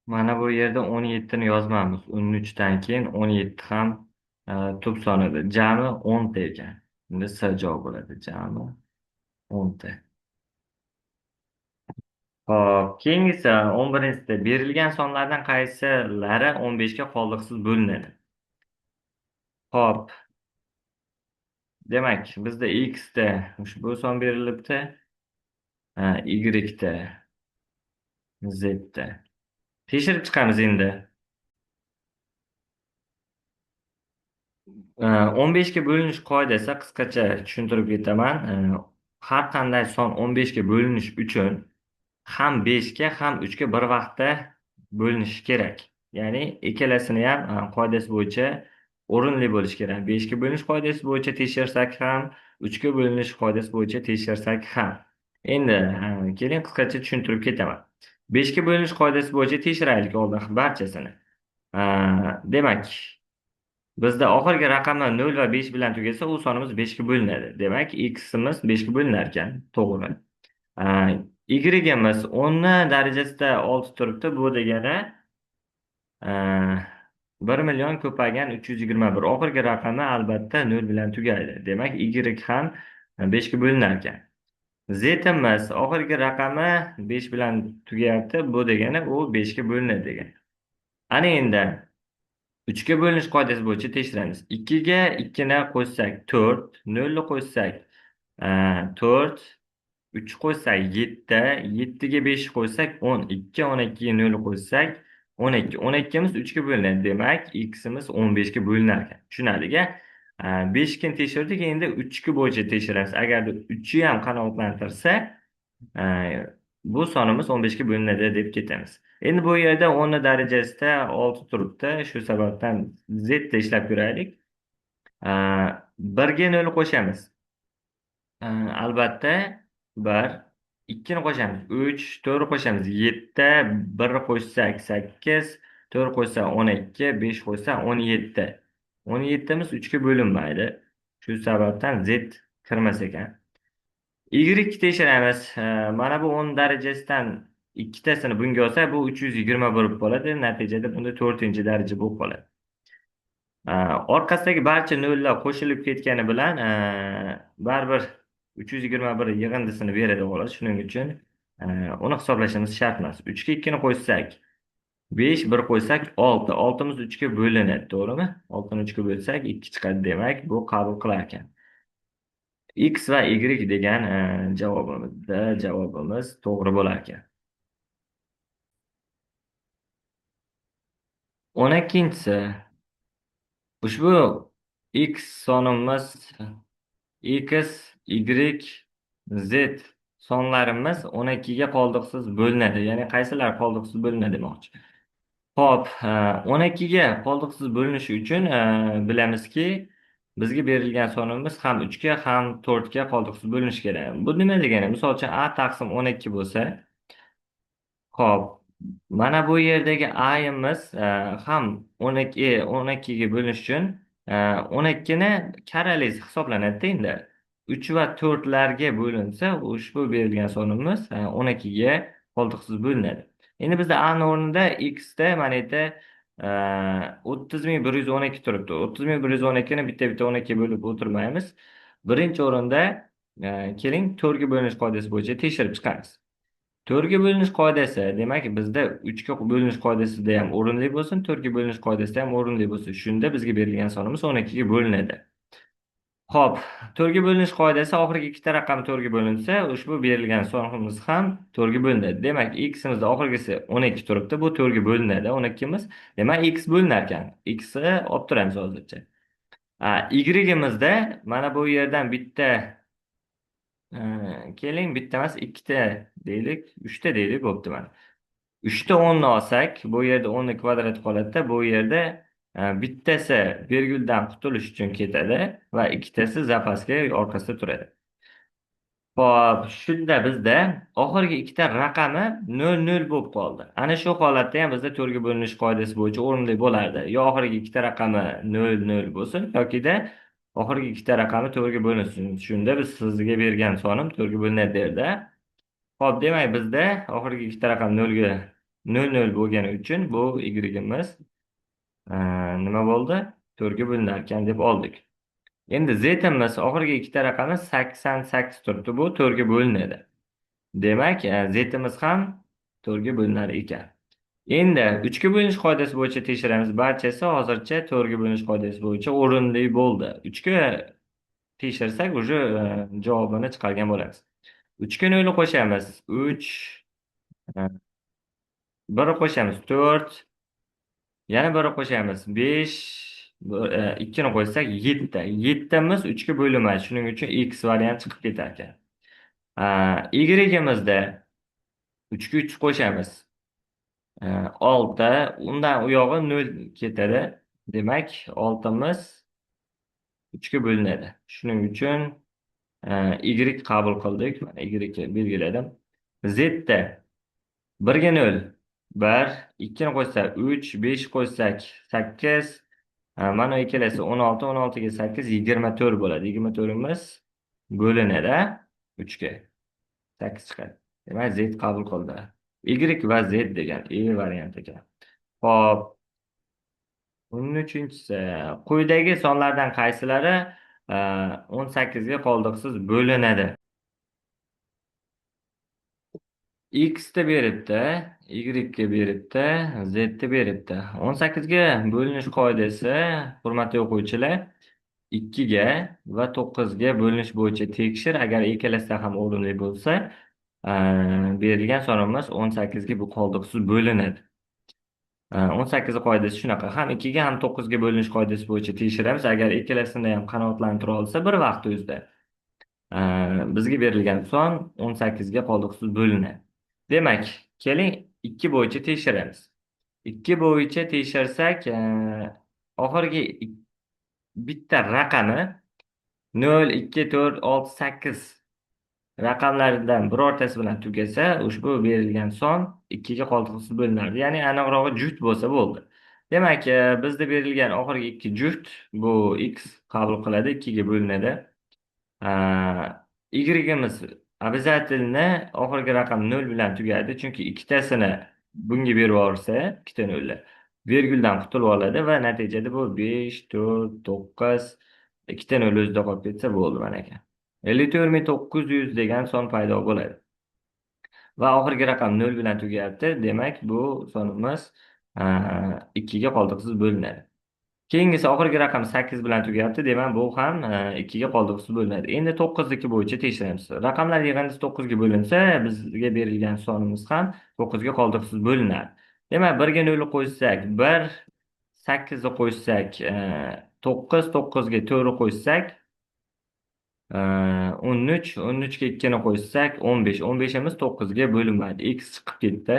mana bu yerda 17ni yozmaymiz. 13dan keyin 17 ham tub sonidir. Jami 10 ekan. Endi S javob bo'ladi. Jami 10. Hop, keyingisi 11-sida berilgan sonlardan qaysilari 15 ga qoldiqsiz bo'linadi? Hop, demak, bizda x da ushbu son berilibdi, y da, z da. Tekshirib chiqamiz endi. 15 ga bo'linish qoidasi qisqacha tushuntirib ketaman. Har qanday son 15 ga bo'linish uchun ham 5 ga ham 3 ga bir vaqtda bo'linishi kerak. Ya'ni ikkalasini ham qoidasi bo'yicha o'rinli bo'lishi kerak. 5 ga bo'linish qoidasi bo'yicha tekshirsak ham, 3 ga bo'linish qoidasi bo'yicha tekshirsak ham. Endi keling qisqacha tushuntirib ketaman. 5 ga bo'linish qoidasi bo'yicha tekshiraylik oldin barchasini. Demak, bizda oxirgi raqamlar 0 va 5 bilan tugasa, u sonimiz 5 ga bo'linadi. Demak, x'imiz 5 ga bo'linar ekan. To'g'ri. Y'imiz 10 darajasida 6 turibdi. Bu degani 1 million ko'paygan 321. Oxirgi raqami albatta 0 bilan tugaydi. Demak, Y ham 5 ga bo'linar ekan. Z'imiz oxirgi raqami 5 bilan tugayapti. Bu degani u 5 ga bo'linadi degan. Ana endi 3 ga bo'linish qoidasi bo'yicha tekshiramiz. 2 ga 2 ni qo'shsak 4, 0 ni qo'shsak 4, 3 qo'shsak 7, 7 ga 5 qo'shsak 12, 12 ga 0 qo'shsak 12. 12miz 3 ga bo'linadi. Demak, x'imiz 15 ga bo'linar ekan. Tushunarli-a? 5 ni tekshirdik, endi 3 ga bo'yicha tekshiramiz. Agarda 3 ni ham qanoatlantirsa, bu sonimiz 15 ga bo'linadi deb ketamiz. Endi bu yerda 10 darajasida 6 turibdi. Shu sababdan z da ishlab ko'raylik. 1 ga 0 qo'shamiz. Albatta 1, 2 ni qo'shamiz 3, 4 qo'shamiz 7, 1 qo'shsak 8, 4 qo'shsak 12, 5 qo'shsak 17. 17miz 3 ga bo'linmaydi. Shu sababdan z kirmas ekan. Y tekshiramiz. Mana bu 10 darajasidan ikkitasini bunga olsak, bu 320 bo'lib qoladi. Natijada bunda 4-daraja bo'lib qoladi. Orqasidagi barcha nollar qo'shilib ketgani bilan baribir 321 yig'indisini beradi xolos. Shuning uchun uni hisoblashimiz shart emas. 3 ga 2 ni qo'shsak 5, 1 qo'shsak 6. 6miz 3 ga bo'linadi, to'g'rimi? 6 ni 3 ga bo'lsak 2 chiqadi, demak, bu qabul qilar ekan. X va Y degan javobimiz to'g'ri bo'lar ekan. 12-si. Ushbu X sonimiz X, Y, Z sonlarimiz 12 ga qoldiqsiz bo'linadi. Ya'ni qaysilar qoldiqsiz bo'linadi demoqchi. Xo'p, 12 ga qoldiqsiz bo'linishi uchun bilamizki, bizga berilgan sonimiz ham 3 ga ham 4 ga qoldiqsiz bo'linishi kerak. Bu nima degani? Misol uchun A taqsim 12 bo'lsa, xo'p, mana bu yerdagi A'imiz ham 12 ga bo'linish uchun 12 ni karalisi hisoblanadi endi. 3 va 4larga bo'linsa, ushbu berilgan sonimiz 12 ga qoldiqsiz bo'linadi. Endi bizda A o'rnida X da mana yerda 30.112 turibdi. 30.112 ni bitta-bitta 12 ga bo'lib o'tirmaymiz. Birinchi o'rinda keling 4 ga bo'linish qoidasi bo'yicha tekshirib chiqamiz. 4 ga bo'linish qoidasi, demak, bizda 3 ga bo'linish qoidasida ham o'rinli bo'lsin, 4 ga bo'linish qoidasida ham o'rinli bo'lsin. Shunda bizga berilgan sonimiz 12 ga bo'linadi. Xo'p, 4 ga bo'linish qoidasi oxirgi ikkita raqam 4 ga bo'linsa, ushbu berilgan sonimiz ham 4 ga bo'linadi. Demak, x'imizda oxirgisi 12 turibdi, bu 4 ga bo'linadi 12miz. Demak, x bo'linar ekan. X'ni olib turamiz hozircha. Y'imizda mana bu yerdan bitta keling, bitta emas, ikkita deylik, 3ta deylik, bo'pti mana. 3ta 10 ni olsak, bu yerda 10 ni kvadrati qoladi-da, bu yerda Bittasi virguldan qutulish uchun ketadi va ikkitasi zapasga orqasida turadi. Hop, shunda bizda oxirgi ikkita raqami 00 bo'lib qoldi. Ana shu holatda ham bizda to'rtga bo'linish qoidasi bo'yicha o'rinli bo'lardi. Yo oxirgi ikkita raqami 00 bo'lsin yokida oxirgi ikkita raqami to'rtga bo'linsin. Shunda biz sizga bergan sonim to'rtga bo'linadi derdi. Hop, demak bizda oxirgi ikkita raqam 00 bo'lgani uchun bu y-imiz nima bo'ldi? To'rtga bo'linar ekan deb oldik. Endi z'imiz oxirgi ikkita raqami 88 turibdi. Bu to'rtga bo'linadi. Demak, z'imiz ham to'rtga bo'linar ekan. Endi 3 ga bo'linish qoidasi bo'yicha tekshiramiz. Barchasi hozircha 4 ga bo'linish qoidasi bo'yicha o'rinli bo'ldi. 3 ga tekshirsak, уже javobini chiqargan bo'lamiz. 3 ga 0 qo'shamiz. 3, 1 qo'shamiz 4, yana 1 qo'shamiz 5, 2 ni qo'shsak 7. 7imiz 3 ga bo'linmaydi. Shuning uchun x variant chiqib ketar ekan. Y-imizda 3 ga 3 qo'shamiz. 6, undan u yog'i 0 ketadi. Demak, 6imiz 3 ga bo'linadi. Shuning uchun y qabul qildik. Mana y ga belgiladim. Zda 1 ga 0, 1, 2 ni qo'shsak 3, 5 qo'shsak 8, mana ikkalasi 16, 16 ga 8, 24 bo'ladi. 24imiz bo'linadi 3 ga. 8 chiqadi. Demak, z qabul qildi. Y va z degan variant ekan. Xo'p, 13-si. Quyidagi sonlardan qaysilari 18 ga qoldiqsiz bo'linadi? X da beribdi, Y ga beribdi, Z da beribdi. 18 ga bo'linish qoidasi, hurmatli o'quvchilar, 2 ga va 9 ga bo'linish bo'yicha tekshir. Agar ikkalasida ham o'rinli bo'lsa, berilgan sonimiz 18 ga bu qoldiqsiz bo'linadi. 18 qoidasi shunaqa. Ham 2 ga ham 9 ga bo'linish qoidasi bo'yicha tekshiramiz. Agar ikkalasini ham qanoatlantira olsa, bir vaqt o'zida bizga berilgan son 18 ga qoldiqsiz bo'linadi. Demak, keling 2 bo'yicha tekshiramiz. 2 bo'yicha tekshirsak, oxirgi bitta raqami 0, 2, 4, 6, 8 raqamlaridan birortasi bilan tugasa, ushbu berilgan son 2 ga qoldiqsiz bo'linadi. Ya'ni aniqrog'i juft bo'lsa bo'ldi. Demak, bizda berilgan oxirgi 2 juft bu x qabul qiladi, 2 ga bo'linadi. Y-imiz обязательно oxirgi raqam 0 bilan tugaydi, chunki ikkitasini bunga berib yuborsa, ikkita 0 virguldan qutulib oladi va natijada bu 5, 4, 9, ikkita 0 o'zida qolib ketsa bo'ldi mana ekan. 54900 degan son paydo bo'ladi. Va oxirgi raqam 0 bilan tugayapti. Demak, bu sonimiz 2 ga qoldiqsiz bo'linadi. Keyingisi oxirgi raqam 8 bilan tugayapti. Demak, bu ham 2 ga qoldiqsiz bo'linadi. Endi 9 bo'yicha tekshiramiz. Raqamlar yig'indisi 9 ga bo'linsa, bizga berilgan sonimiz ham 9 ga qoldiqsiz bo'linadi. Demak, 1 ga 0 qo'shsak 1, 8 ni qo'shsak 9, 9 ga 4 qo'shsak 13, 13 ga 2 ni qo'shsak 15, 15imiz 9 ga bo'linmaydi. X chiqib ketdi.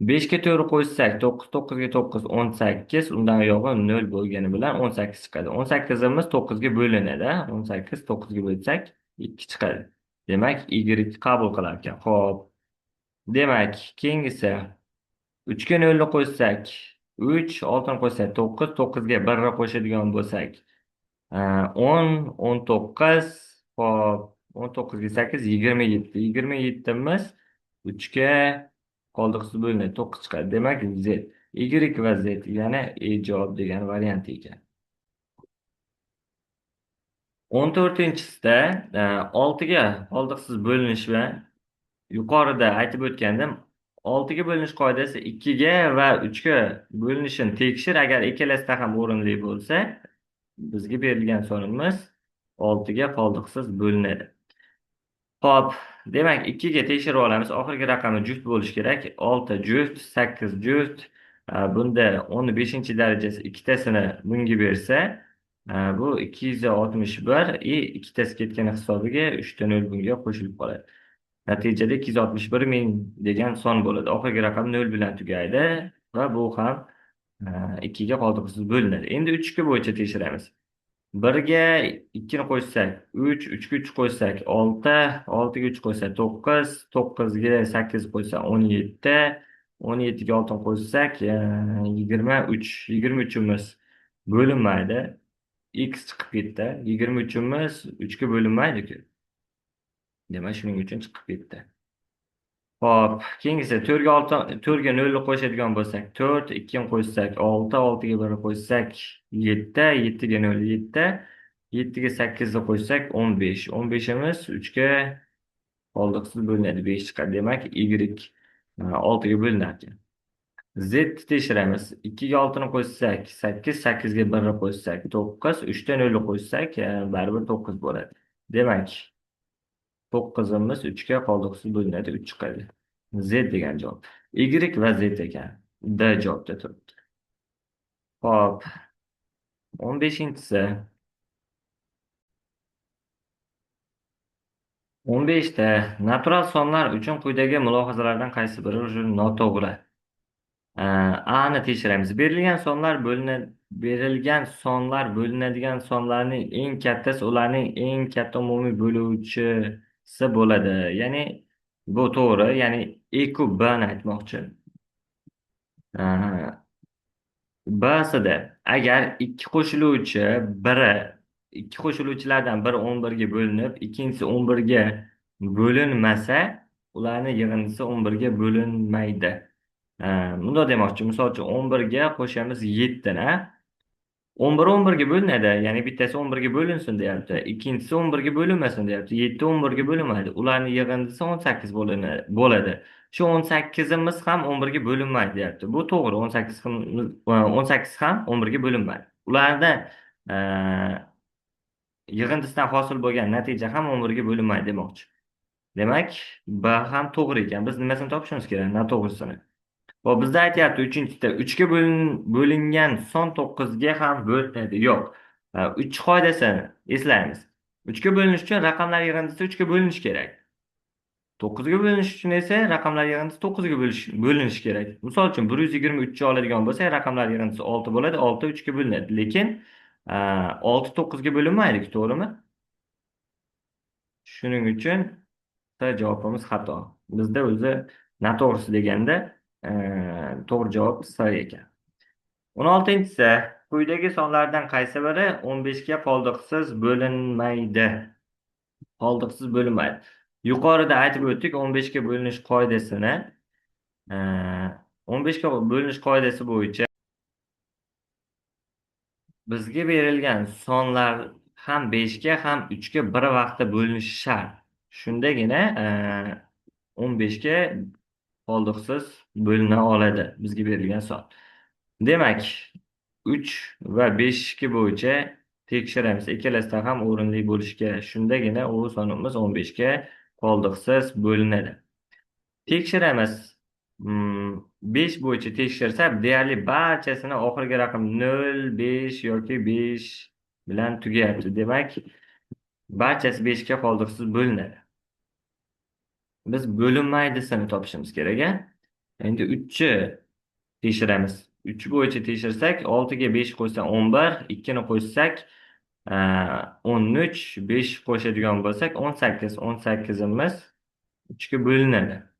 5 ga 4 qo'shsak 9, 9 ga 9, 18, undan yog'i 0 bo'lgani bilan 18 chiqadi. 18imiz 9 ga bo'linadi. 18 9 ga bo'lsak 2 chiqadi. Demak, Y qabul qilar ekan. Xo'p. Demak, keyingisi 3 ga 0 ni qo'shsak 3, 6 ni qo'shsak 9, 9 ga 1 ni qo'shadigan bo'lsak 10, 19, hop, 19 ga 8, 27. 27imiz 3 ga qoldiqsiz bo'linadi, 9 chiqadi. Demak, Z. Y va Z yana javob degan variant ekan. 14-sida 6 ga qoldiqsiz bo'linish va yuqorida aytib o'tgandim, 6 ga bo'linish qoidasi 2 ga va 3 ga bo'linishini tekshir. Agar ikkalasida ham o'rinli bo'lsa, bizga berilgan sonimiz 6 ga qoldiqsiz bo'linadi. Xo'p, demak 2 ga tekshirib olamiz. Oxirgi raqami juft bo'lishi kerak. 6 juft, 8 juft. Bunda 15 darajasi ikkitasini bunga bersa, bu 261 ikkitasi ketgan hisobiga 3 ta 0 bunga qo'shilib qoladi. Natijada 261 ming degan son bo'ladi. Oxirgi raqam 0 bilan tugaydi va bu ham ikkiga qoldiqsiz bo'linadi. Endi 3 bo'yicha tekshiramiz. 1ga 2ni qo'shsak 3, 3ga 3 qo'shsak 6, 6ga 3 qo'shsak 9, 9ga 8 qo'shsak 17, 17ga 6 qo'shsak 23. 23imiz bo'linmaydi. X chiqib ketdi. 23imiz 3 ga bo'linmaydi-ku. Demak, shuning uchun chiqib ketdi. Hop, keyingisi 4ga 0 qo'shadigan bo'lsak 4, 2ni qo'shsak 6, 6ga 1 qo'shsak 7, 7ga 0 7, 7ga 8ni qo'shsak 15. 15imiz 3ga qoldiqsiz bo'linadi, 5 chiqadi. Demak, Y 6ga bo'linadi. Z tekshiramiz. 2ga 6ni qo'shsak 8, 8ga 1ni qo'shsak 9, 3da 0 qo'shsak baribir 9 bo'ladi. Demak, 9imiz 3ga qoldiqsiz bo'linadi, 3 chiqadi. Z degan javob. Y va Z ekan. D javobda turibdi. Hop, 15-si. 15da natural sonlar uchun quyidagi mulohazalardan qaysi biri noto'g'ri? A'ni tekshiramiz. Berilgan sonlar bo'linadigan sonlarning eng kattasi ularning eng katta umumiy bo'luvchisi bo'ladi. Ya'ni bu to'g'ri, ya'ni E kub B'ni aytmoqchi. B'sida agar ikki qo'shiluvchilardan biri 11ga bo'linib, ikkinchisi 11ga bo'linmasa, ularning yig'indisi 11ga bo'linmaydi. Bunday demoqchi, misol uchun 11ga qo'shamiz 7ni. 11 11ga bo'linadi, ya'ni bittasi 11ga bo'linsin deyapti. Ikkinchisi 11ga bo'linmasin deyapti. 7 11ga bo'linmaydi. Ularning yig'indisi 18 bo'ladi. Shu 18imiz ham 11ga bo'linmaydi deyapti. Bu to'g'ri. 18 ham 11ga bo'linmaydi. Ularda e, yig'indisidan hosil bo'lgan natija ham 11ga bo'linmaydi demoqchi. Demak, B ham to'g'ri ekan. Biz nimasini topishimiz kerak? Noto'g'risini. Hop, bizda aytyapti 3-da 3ga bo'lingan son 9ga ham bo'linadi. Yo'q. 3 qoidasini eslaymiz. 3ga bo'linish uchun raqamlar yig'indisi 3ga bo'linishi kerak. 9ga bo'linish uchun esa raqamlar yig'indisi 9ga bo'linishi kerak. Misol uchun 123 oladigan bo'lsak, raqamlar yig'indisi 6 bo'ladi, 6 3ga bo'linadi. Lekin 6 9ga bo'linmaydi, to'g'rimi? Shuning uchun javobimiz xato. Bizda o'zi noto'g'risi deganda to'g'ri javob S ekan. 16-si. Quyidagi sonlardan qaysi biri 15ga qoldiqsiz bo'linmaydi? Qoldiqsiz bo'linmaydi. Yuqorida aytib o'tdik 15ga bo'linish qoidasini. 15ga bo'linish qoidasi bo'yicha bizga berilgan sonlar ham 5ga ham 3ga bir vaqtda bo'linishi shart. Shundagina 15ga qoldiqsiz bo'lina oladi bizga berilgan son. Demak, 3 va 5 bo'yicha tekshiramiz. Ikkalasida ham o'rinli bo'lishi kerak. Shundagina u sonimiz 15ga qoldiqsiz bo'linadi. Tekshiramiz. 5 bo'yicha tekshirsak, deyarli barchasini oxirgi raqam 0, 5 yoki 5 bilan tugayapti. Demak, barchasi 5ga qoldiqsiz bo'linadi. Biz bo'linmaydisini topishimiz kerak. Endi 3 tekshiramiz. 3 bo'yicha tekshirsak, 6ga 5 qo'shsak 11, 2ni qo'shsak 13, 5 qo'shadigan bo'lsak 18. 18imiz 3ga bo'linadi.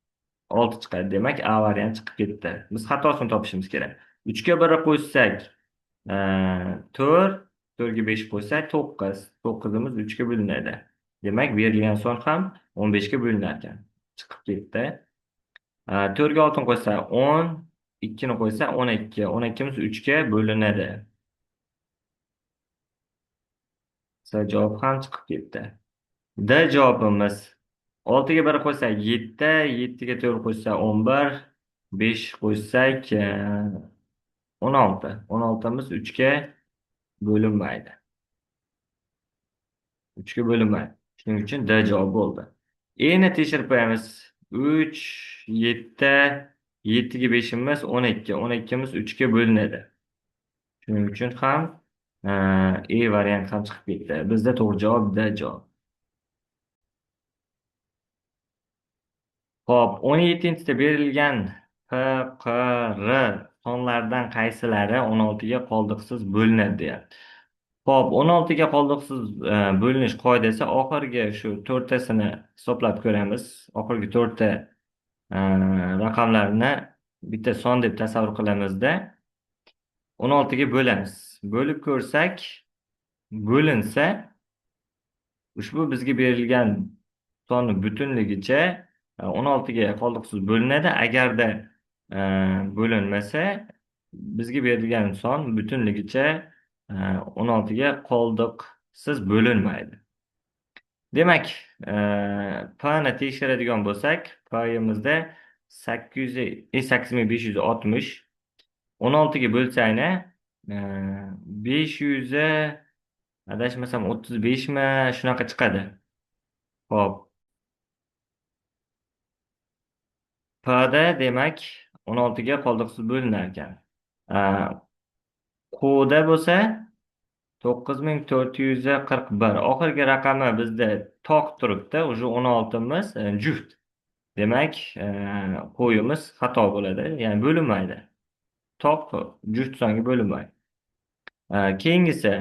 6 chiqadi. Demak, A varianti chiqib ketdi. Biz xatosini topishimiz kerak. 3ga 1 qo'shsak 4, 4ga 5 qo'shsak 9. 9imiz 3ga bo'linadi. Demak, berilgan son ham 15ga bo'linar ekan. Chiqib ketdi. 4ga 6 qo'shsak 10, 2ni qo'ysa 12. 12imiz 3ga bo'linadi. Javob ham chiqib ketdi. D javobimiz 6ga 1 qo'shsak 7, 7ga 4 qo'shsak 11, 5 qo'shsak 16. 16imiz 3ga bo'linmaydi. 3ga bo'linmaydi. Shuning uchun D javob bo'ldi. E'ni tekshirib qo'yamiz. 3, 7, 7ga 5imiz 12. 12imiz 3ga bo'linadi. Shuning uchun ham E variant ham chiqib ketdi. Bizda to'g'ri javob D javob. Hop, 17-da berilgan PQR sonlardan qaysilari 16 ga qoldiqsiz bo'linadi deyapti. Xo'p, 16 ga qoldiqsiz bo'linish qoidasi oxirgi shu to'rttasini hisoblab ko'ramiz. Oxirgi to'rtta e, raqamlarni bitta son deb tasavvur qilamizda 16 ga bo'lamiz. Bo'lib ko'rsak, bo'linsa ushbu bizga berilgan sonni butunligicha 16 ga qoldiqsiz bo'linadi. Agarda e, bo'linmasa bizga berilgan son butunligicha 16 ga qoldiqsiz bo'linmaydi. Demak, P'ni tekshiradigan bo'lsak, P'imizda 8560 16 ga bo'lsayni 500 adashmasam 35mi shunaqa chiqadi. Hop, P'da demak 16 ga qoldiqsiz bo'linar ekan. Q'da bo'lsa 9441. Oxirgi raqami bizda tok turibdi. Уже 16miz juft. Demak, qo'yimiz xato bo'ladi. Ya'ni bo'linmaydi. Tok juft songa bo'linmaydi. Keyingisi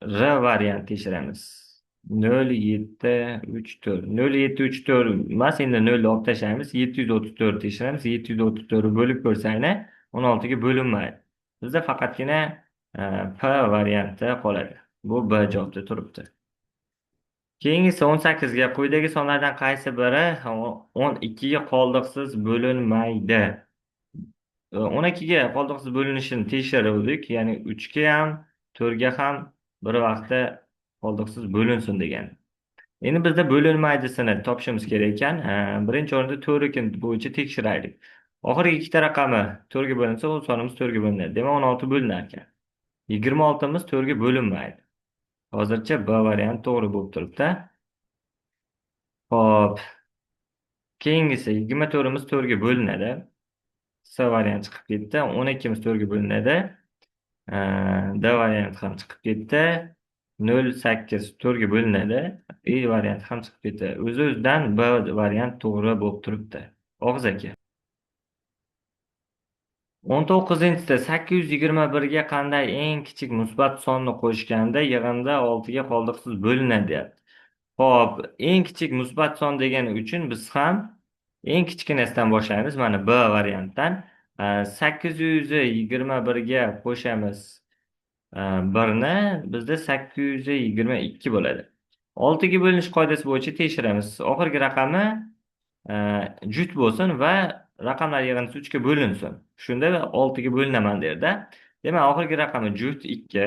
R variant tekshiramiz. 0734. 0734 emas, endi 0 olib tashlaymiz. 734 tekshiramiz. 734 bo'lib ko'rsangni 16 ga bo'linmaydi. Bizda faqatgina P varianti qoladi. Bu B javobda turibdi. Keyingisi 18 ga quyidagi sonlardan qaysi biri 12 ga qoldiqsiz bo'linmaydi? 12 ga qoldiqsiz bo'linishini tekshiruvdik. Ya'ni 3 ga ham, 4 ga ham bir vaqtda qoldiqsiz bo'linsin degan. Endi bizda bo'linmaydisini topishimiz kerak ekan. Birinchi o'rinda 4 bo'yicha tekshiraylik. Oxirgi ikkita raqami 4 ga bo'linsa, o'z sonimiz 4 ga bo'linadi. Demak, 16 bo'linar ekan. 26miz 4 ga bo'linmaydi. Hozircha B varianti to'g'ri bo'lib turibdi. Hop, keyingisi 24miz 4 ga bo'linadi. S varianti chiqib ketdi. 12miz 4 ga bo'linadi. D varianti ham chiqib ketdi. 08 4 ga bo'linadi. E varianti ham chiqib ketdi. O'z-o'zidan B variant to'g'ri bo'lib turibdi. Og'iz aka. 19-da 821 ga qanday eng kichik musbat sonni qo'shganda yig'inda 6 ga qoldiqsiz bo'linadi deyapti. Xo'p, eng kichik musbat son degani uchun biz ham eng kichkinasidan boshlaymiz. Mana B variantdan 821 ga qo'shamiz 1ni, bizda 822 bo'ladi. 6 ga bo'linish qoidasi bo'yicha tekshiramiz. Oxirgi raqami juft bo'lsin va raqamlar yig'indisi 3 ga bo'linsin. Shunda 6 ga bo'linaman derdi. Demak, oxirgi raqami juft 2,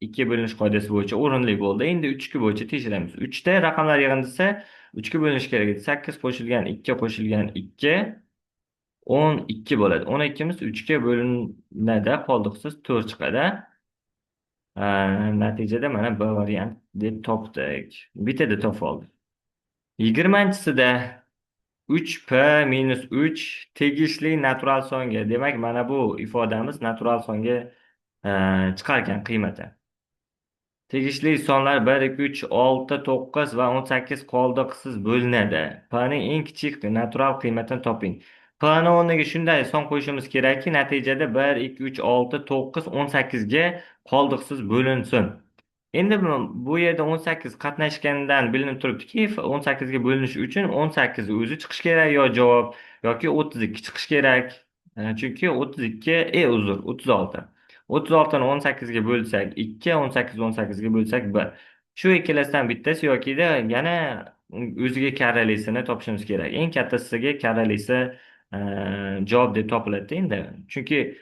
2 ga bo'linish qoidasi bo'yicha o'rinli bo'ldi. Endi 3 ga bo'yicha tekshiramiz. 3 da raqamlar yig'indisi 3 ga bo'linishi kerak edi. 8 qo'shilgan 2 qo'shilgan 2 12 bo'ladi. 12miz 3 ga bo'linadi, qoldiqsiz 4 chiqadi. Natijada mana B variant deb topdik. Bittada topib oldik. 20-sida 3p minus 3 tegishli natural songa. Demak, mana bu ifodamiz natural songa chiqargan qiymati. Tegishli sonlar 1, 2, 3, 6, 9 va 18 qoldiqsiz bo'linadi. P'ning eng kichik natural qiymatini toping. P'ni o'rniga shunday son qo'yishimiz kerakki, natijada 1, 2, 3, 6, 9, 18 ga qoldiqsiz bo'linsin. Endi bu yerda 18 qatnashgandan bilinib turibdiki, 18 ga bo'linish uchun 18 o'zi chiqish kerak yo javob yoki 32 chiqish kerak. Chunki 32 uzr, 36. 36ni 18 ga bo'lsak 2, 18 18 ga bo'lsak 1. Shu ikkalasidan bittasi yokida yana o'ziga karralisini topishimiz kerak. Eng kattasiga karralisi javob deb topiladi endi. Chunki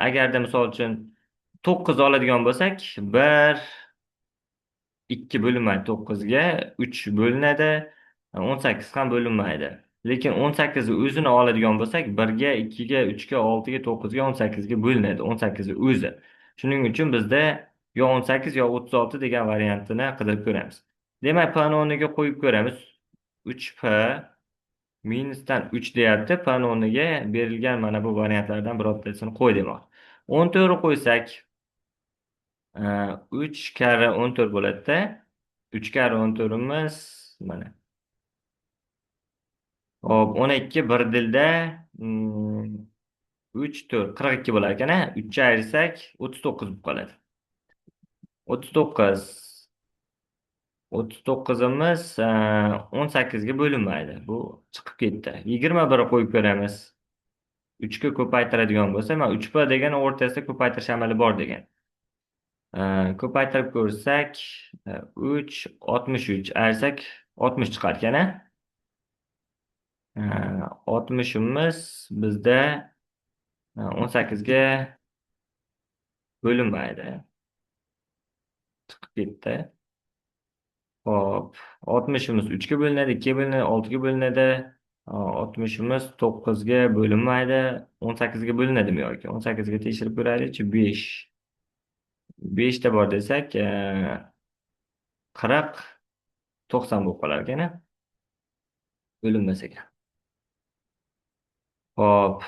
agarda misol uchun 9 oladigan bo'lsak, 1 2 bo'linmaydi 9ga, 3 bo'linadi, 18 ham bo'linmaydi. Lekin 18 ni o'zini oladigan bo'lsak, 1 ga, 2 ga, 3 ga, 6 ga, 9 ga, 18 ga bo'linadi. 18 ni o'zi. Shuning uchun bizda yo 18 yo 36 degan variantini qidirib ko'ramiz. Demak, P ni o'rniga qo'yib ko'ramiz. 3p minusdan 3 deyapti. P ni o'rniga berilgan mana bu variantlardan birortasini qo'y demoqchi. 14 qo'ysak 3 karra 14 bo'ladida. 3 karra 14imiz mana. Hop, 12 bir dilda uch to'rt 42 bo'lar ekan. 3 ayirsak 39 bo'lib qoladi. 39. 39'imiz 18 ga bo'linmaydi. Bu chiqib ketdi. 21 qo'yib ko'ramiz. 3 ga ko'paytiradigan bo'lsa, mana 3p degan o'rtasida ko'paytirish amali bor degan. Ko'paytirib ko'rsak, 3 63 ayirsak 60 chiqar ekan. 60'imiz bizda 18 ga bo'linmaydi. Chiqib ketdi. Hop, 60'imiz 3 ga bo'linadi, 2 ga bo'linadi, 6 ga bo'linadi. 60'imiz 9 ga bo'linmaydi, 18 ga bo'linadimi yoki? 18 ga tekshirib ko'raylikchi. 5. 5 ta bor desak, 40 90 bo'lib qolar ekan, bo'linmas ekan. Hop,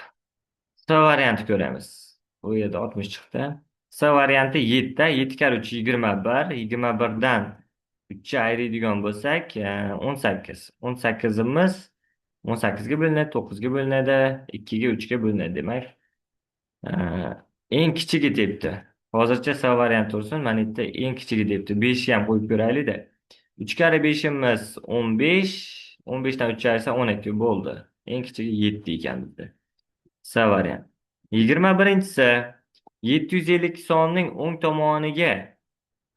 S varianti ko'ramiz. Bu yerda 60 chiqdi. S varianti 7. 7 kar 3 21. 21dan 3 ayiradigan bo'lsak, 18. 18'imiz 18 ga bo'linadi, 9 ga bo'linadi, 2 ga 3 ga bo'linadi demak. e, Eng kichigi debdi. Hozircha S varianti tursin. Mana bu yerda eng kichigi debdi. 5 ham qo'yib ko'raylik-da. 3 kar 5'imiz 15. 15dan 3 ayirsa 12 bo'ldi. Eng kichigi 7 ekan bizda. S variant. 21-si 752 sonning o'ng tomoniga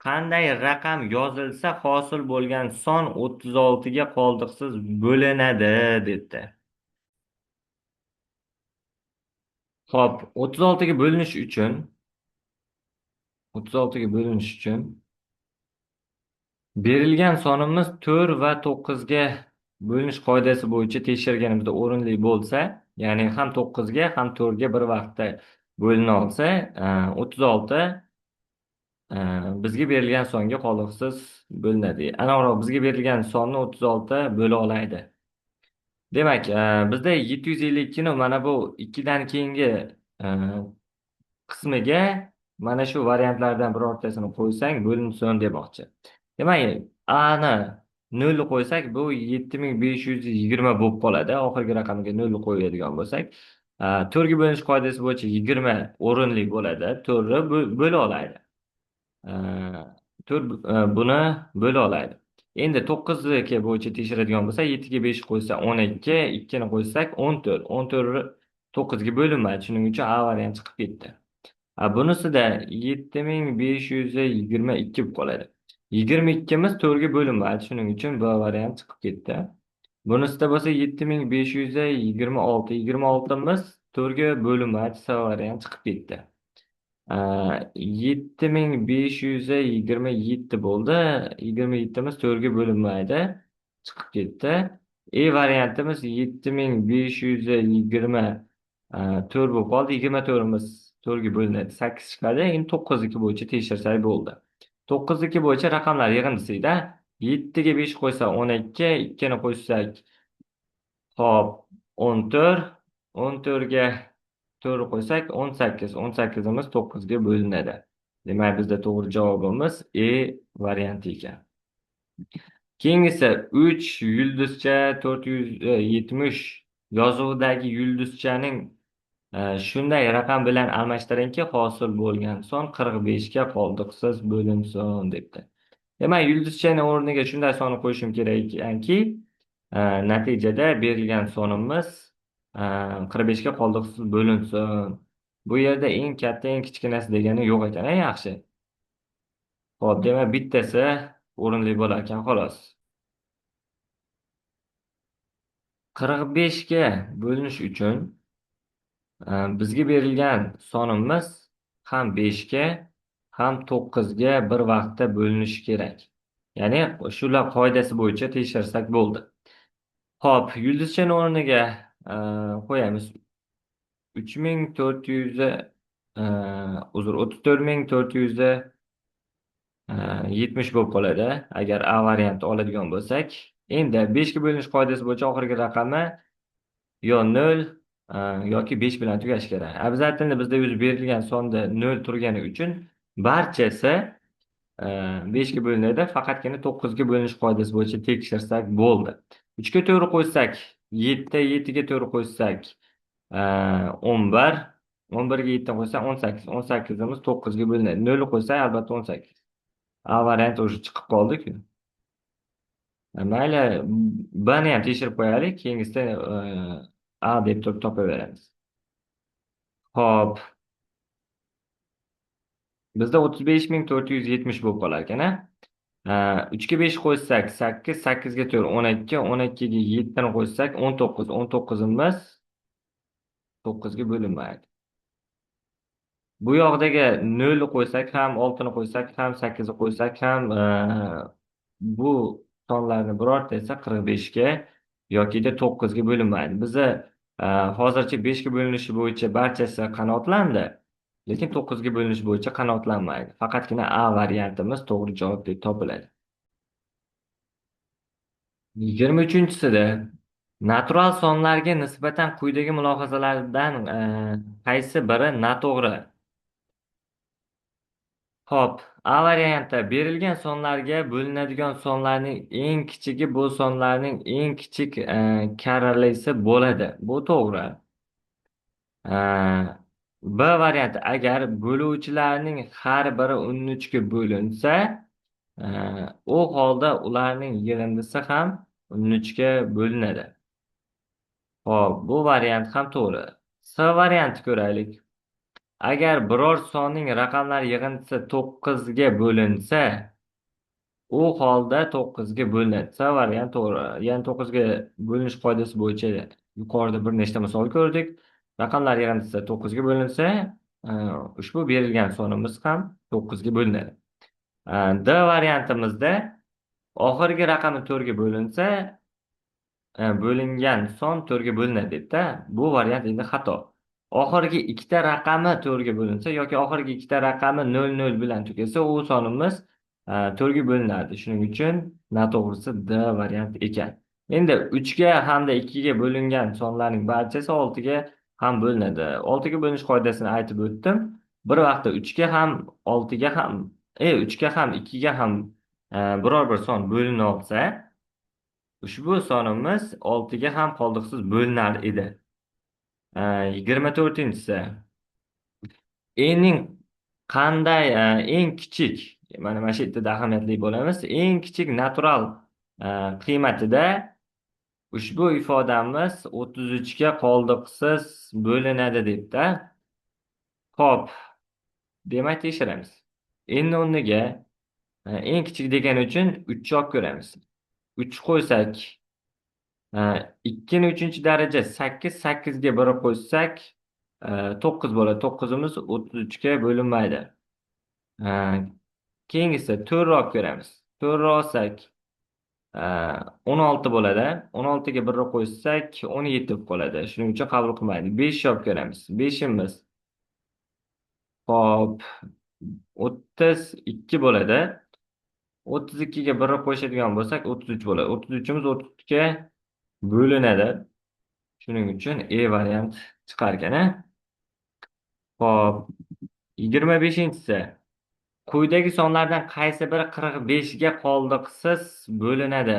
qanday raqam yozilsa hosil bo'lgan son 36 ga qoldiqsiz bo'linadi debdi. Xo'p, 36 ga bo'linish uchun 36 ga bo'linish uchun berilgan sonimiz 4 va 9 ga bo'linish qoidasi bo'yicha tekshirganimizda o'rinli bo'lsa, ya'ni ham 9 ga ham 4 ga bir vaqtda bo'lina olsa, 36 bizga berilgan songa qoliqsiz bo'linadi. Aniqroq bizga berilgan sonni 36 bo'la oladi. Demak, bizda 752 ni mana bu 2 dan keyingi e, qismiga mana shu variantlardan birortasini qo'ysang bo'linsin demoqchi. Demak, a ni 0 qo'ysak bu 7520 bo'lib qoladi. Oxirgi raqamga 0 qo'yadigan bo'lsak, 4 ga bo'linish qoidasi bo'yicha 20 o'rinli bo'ladi. 4 bo'la oladi. 4 buni bo'la oladi. Endi 9 bo'yicha tekshiradigan bo'lsa, 7 ga 5 qo'ysa 12, 2 ni qo'ysak 14. 14 9 ga bo'linmaydi. Shuning uchun A varianti chiqib ketdi. Bunisida 7522 bo'lib qoladi. 22'miz 4 ga bo'linmaydi. Shuning uchun B varianti chiqib ketdi. Bunisida bo'lsa 7526. 26'miz 4 ga bo'linmaydi. C varianti chiqib ketdi. 7527 bo'ldi. 27'miz 4 ga bo'linmaydi. Chiqib ketdi. E variantimiz 7524 bo'lib qoldi. 24'imiz 4 ga bo'linadi. 8 chiqadi. Endi 9 bo'yicha tekshirsak bo'ldi. 9 bo'yicha raqamlar yig'indisida 7 ga 5 qo'ysa 12, 2 ni qo'ysak hop 14, 14 ga 4 qo'ysak 18, 18'imiz 9 ga bo'linadi. Demak, bizda to'g'ri javobimiz E varianti ekan. Keyingisi 3 yulduzcha 470 yozuvidagi yulduzchaning shunday raqam bilan almashtiringki, hosil bo'lgan son 45 ga qoldiqsiz bo'linsin debdi. Demak, yulduzchani o'rniga shunday sonni qo'yishim kerak ekanki, natijada berilgan sonimiz 45 ga qoldiqsiz bo'linsin. Bu yerda eng katta, eng kichkinasi degani yo'q ekan, yaxshi. Xo'p, demak bittasi o'rinli bo'lar ekan, xolos. 45 ga bo'linish uchun bizga berilgan sonimiz ham 5 ga ham 9 ga bir vaqtda bo'linishi kerak. Ya'ni shular qoidasi bo'yicha tekshirsak bo'ldi. Xo'p, yulduzchani o'rniga qo'yamiz. 3400 34470 bo'lib qoladi agar A varianti oladigan bo'lsak. Endi 5 ga bo'linish qoidasi bo'yicha oxirgi raqami yo 0 yoki 5 bilan tugashi kerak. Обязательно bizda o'zi berilgan sonda 0 turgani uchun barchasi 5 ga bo'linadi. Faqatgina 9 ga bo'linish qoidasi bo'yicha tekshirsak bo'ldi. 3 ga 4 qo'ysak 7, 7 ga 4 qo'ysak 11. 11ga 7 qo'ysak 18. 18imiz 9ga bo'linadi. 0 qo'ysak albatta 18. A varianti уже chiqib qoldi-ku. Mayli, Bni ham tekshirib qo'yaylik. Keyingisida A deb turib topaveramiz. Xo'p, bizda 35.470 bo'lib qolar ekan-a. 3 ga 5 qo'ysak 8, 8 ga 4 12, 12 ga 7 ni qo'ysak 19, 19imiz 9 ga bo'linmaydi. Bu yoqdagi 0 ni qo'ysak ham, 6 ni qo'ysak ham, 8 ni qo'ysak ham bu sonlarni birorta esa 45 ga yoki 9 ga bo'linmaydi. Bizi hozircha 5 ga bo'linishi bo'yicha barchasi qanotlandi, lekin 9 ga bo'linishi bo'yicha qanotlanmaydi. Faqatgina A variantimiz to'g'ri javob deb topiladi. 23-sida natural sonlarga nisbatan quyidagi mulohazalardan qaysi biri noto'g'ri? Xo'p, A varianti berilgan sonlarga bo'linadigan sonlarning eng kichigi bu sonlarning eng kichik karralisi bo'ladi. Bu to'g'ri. E, B varianti agar bo'luvchilarning har biri 13 ga bo'linsa, e, u holda ularning yig'indisi ham 13 ga bo'linadi. Xo'p, bu variant ham to'g'ri. S varianti ko'raylik. Agar biror sonning raqamlar yig'indisi 9 ga bo'linsa, u holda 9 ga bo'linadi. S variant to'g'ri. Ya'ni 9 ga bo'linish qoidasi bo'yicha yuqorida bir nechta misol ko'rdik. Raqamlar yig'indisi 9 ga bo'linsa, e, ushbu berilgan sonimiz ham 9 ga bo'linadi. D variantimizda oxirgi raqami 4 ga bo'linsa, bo'lingan son 4 ga bo'linadi debdi. Bu variant endi xato. Oxirgi ikkita raqami 4 ga bo'linsa yoki oxirgi ikkita raqami 00 bilan tugasa, u sonimiz 4 ga bo'linadi. Shuning uchun noto'g'risi D variant ekan. Endi 3 ga hamda 2 ga bo'lingan sonlarning barchasi 6 ga ham bo'linadi. 6 ga bo'linish qoidasini aytib o'tdim. Bir vaqtda 3 ga ham, 6 ga ham, 3 ga ham, 2 ga ham biror bir son bo'lina olsa, ushbu sonimiz 6 ga ham qoldiqsiz bo'linar edi. 24-si. Ning qanday eng kichik, mana shu yerda ahamiyatli bo'lamiz. Eng kichik natural qiymatida ushbu ifodamiz 33 ga qoldiqsiz bo'linadi debdi. Xo'p, demak tekshiramiz. N o'rniga eng kichik degani uchun 3 olib ko'ramiz. 3 qo'ysak 2 ni 3-daraja 8, 8 ga 1 qo'ysak 9 bo'ladi. 9imiz 33 ga bo'linmaydi. Keyingisi 4 olib ko'ramiz. 4 olsak 16 bo'ladi. 16 ga 1 qo'ysak 17 qoladi. Shuning uchun qabul qilmaydi. 5 olib ko'ramiz. 5imiz hop 32 bo'ladi. 32 ga 1 qo'shadigan bo'lsak 33 bo'ladi. 33imiz 33 ga bo'linadi. Shuning uchun E variant chiqar ekan-a. Xo'p, 25-si. Quyidagi sonlardan qaysi biri 45 ga qoldiqsiz bo'linadi?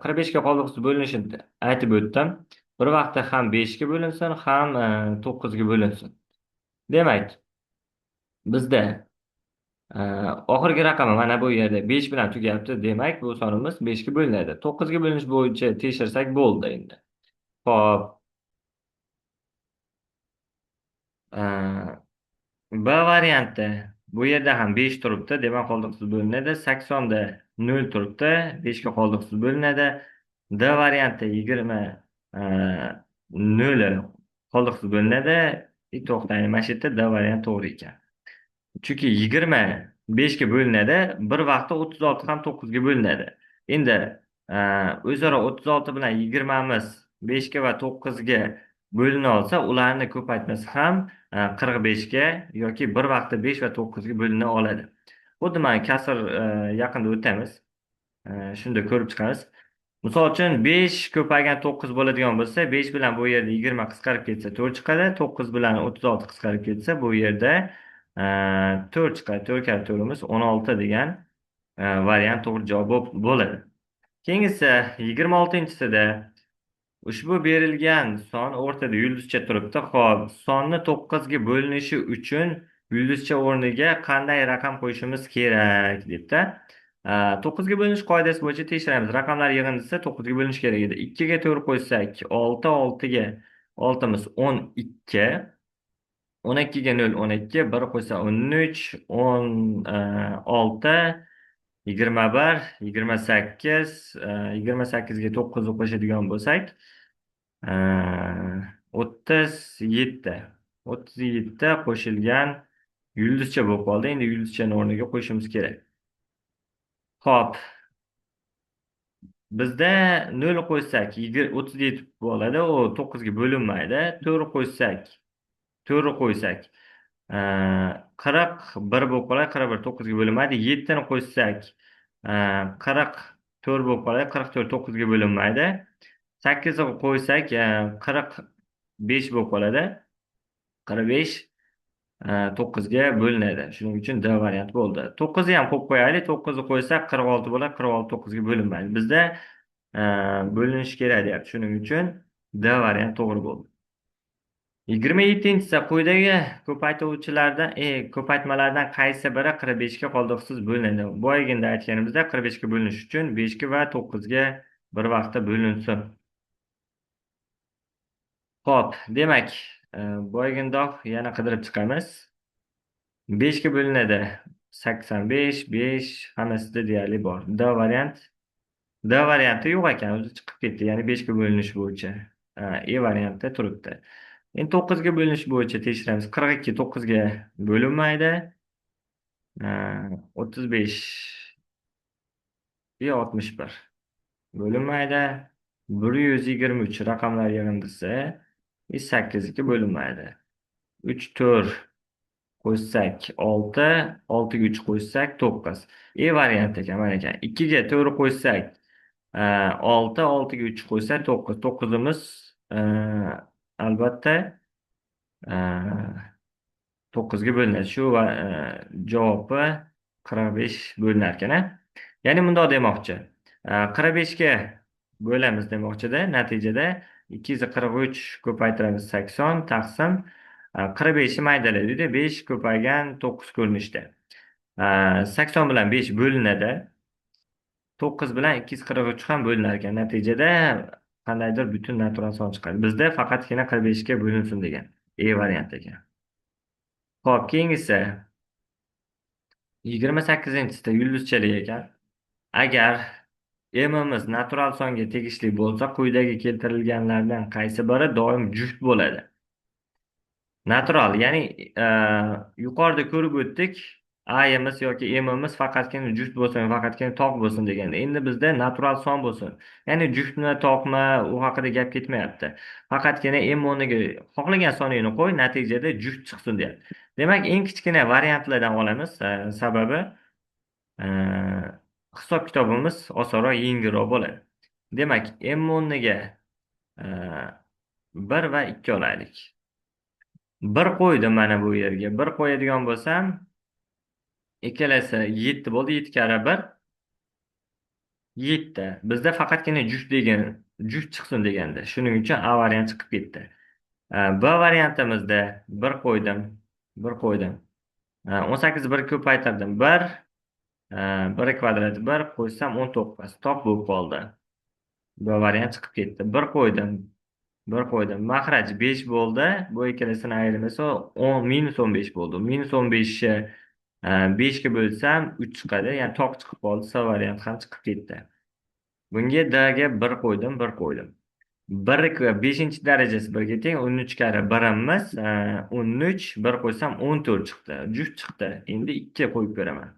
45 ga qoldiqsiz bo'linishini aytib o'tdim. Bir vaqtda ham 5 ga bo'linsin, ham 9 ga bo'linsin. Demak, bizda oxirgi raqami mana bu yerda 5 bilan tugayapti. Demak, bu sonimiz 5 ga bo'linadi. 9 ga bo'linish bo'yicha tekshirsak bo'ldi endi. Xo'p, B varianti. Bu yerda ham 5 turibdi, demak qoldiqsiz bo'linadi. 80da 0 turibdi, 5 ga qoldiqsiz bo'linadi. D varianti 20 0 qoldiqsiz bo'linadi. To'xtang, mana shu yerda D varianti to'g'ri ekan. Chunki 20 5 ga bo'linadi, bir vaqtda 36 ham 9 ga bo'linadi. Endi o'zaro 36 bilan 20miz 5 ga va 9 ga bo'lina olsa, ularni ko'paytmasi ham 45 ga yoki bir vaqtda 5 va 9 ga bo'lina oladi. Xuddi mana kasr yaqinda o'tamiz. Shunda ko'rib chiqamiz. Misol uchun 5 ko'paygan 9 bo'ladigan bo'lsa, 5 bilan bu yerda 20 qisqarib ketsa 4 chiqadi, 9 bilan 36 qisqarib ketsa bu yerda 4 chiqadi. 4 kar 4imiz 16 degan variant to'g'ri javob bo'ladi. Keyingisi 26-sida Ushbu berilgan son o'rtada yulduzcha turibdi. Xo'p, sonni 9 ga bo'linishi uchun yulduzcha o'rniga qanday raqam qo'yishimiz kerak debdi. 9 ga bo'linish qoidasi bo'yicha tekshiramiz. Raqamlar yig'indisi 9 ga bo'linish kerak edi. 2 ga 4 qo'ysak 6, 6 ga 6miz 12, 12 ga 0 12, 1 qo'ysa 13, 16, 21, 28, 28ga 9ni qo'shadigan bo'lsak 37. 37 qo'shilgan yulduzcha bo'lib qoldi. Endi yulduzchani o'rniga qo'yishimiz kerak. Xo'p, bizda 0 qo'ysak 37 bo'ladi. U 9 ga bo'linmaydi. 4 qo'ysak 4 qo'ysak 41 bo'lib qoladi. 41 9 ga bo'linmaydi. 7 ni qo'shsak 44 bo'lib qoladi. 44 9 ga bo'linmaydi. 8 ni qo'ysak 45 bo'lib qoladi. 45 9 ga bo'linadi. Shuning uchun D varianti bo'ldi. 9 ni ham qo'yib qo'yaylik. 9 ni qo'ysak 46 bo'ladi. 46 9 ga bo'linmaydi. Bizda bo'linishi kerak deyapti. Shuning uchun D varianti to'g'ri bo'ldi. 27-sa quyidagi ko'paytmalardan qaysi biri 45 ga qoldiqsiz bo'linadi? Boyaginda aytganimizda 45 ga bo'linish uchun 5 ga va 9 ga bir vaqtda bo'linsin. Xo'p, demak, boyagindoq yana qidirib chiqamiz. 5 ga bo'linadi. 85, 5 hammasida deyarli bor. D varianti yo'q ekan, o'zi chiqib ketdi. Ya'ni 5 ga bo'linish bo'yicha. E varianti turibdi. Endi 9 ga bo'linish bo'yicha tekshiramiz. 42 9 ga bo'linmaydi. 35 va 61 bo'linmaydi. 123 raqamlar yig'indisi 8 ga bo'linmaydi. 3 4 qo'shsak 6, 6 ga 3 qo'shsak 9. E varianti ekan, mana ekan. 2 ga 4 qo'shsak 6, 6 ga 3 qo'shsak 9. 9imiz albatta 9 ga bo'linadi. Shu javobi 45 bo'linar ekan. Ya'ni bundoq demoqchi. 45 ga bo'lamiz demoqchida. Natijada 243 ko'paytiramiz 80 taqsim 45 ni maydalaydi. 5 ko'paygan 9 ko'rinishda. 80 bilan 5 bo'linadi. 9 bilan 243 ham bo'linar ekan. Natijada qandaydir butun natural son chiqadi. Bizda faqatgina 45 ga bo'linsin degan. E varianti ekan. Xo'p, keyingisi 28-sida yulduzchalik ekan. Agar m'imiz natural songa tegishli bo'lsa, quyidagi keltirilganlardan qaysi biri doim juft bo'ladi? Natural, ya'ni yuqorida ko'rib o'tdik, A'imiz yoki M'imiz faqatgina juft bo'lsin, faqatgina toq bo'lsin deganda. Endi bizda natural son bo'lsin. Ya'ni juftmi, toqmi, u haqida gap ketmayapti. Faqatgina M o'rniga xohlagan soningni qo'y, natijada juft chiqsin deyapti. Demak, eng kichkina variantlardan olamiz. Sababi hisob kitobimiz osonroq, yengilroq bo'ladi. Demak, M o'rniga 1 va 2 olaylik. 1 qo'ydim mana bu yerga. 1 qo'yadigan bo'lsam, ikkalasi 7 bo'ldi. 7 karra 1 7. Bizda faqatgina juft chiqsin deganda. Shuning uchun A varianti chiqib ketdi. B variantimizda 1 qo'ydim. 1 qo'ydim. 18 1 ko'paytirdim. 1 1 kvadrati 1 qo'shsam 19. Top bo'lib qoldi. B variant chiqib ketdi. 1 qo'ydim. 1 qo'ydim. Mahraj 5 bo'ldi. Bu ikkalasini ayirib esa -15 bo'ldi. -15 ni 5 ga bo'lsam 3 chiqadi. Ya'ni toq chiqib qoldi. C variant ham chiqib ketdi. Bunga D ga 1 qo'ydim, 1 qo'ydim. 1 5-darajasi 1 ga teng. 13 karra 1imiz 13, 1 qo'ysam 14 chiqdi. Juft chiqdi. Endi 2 qo'yib ko'raman.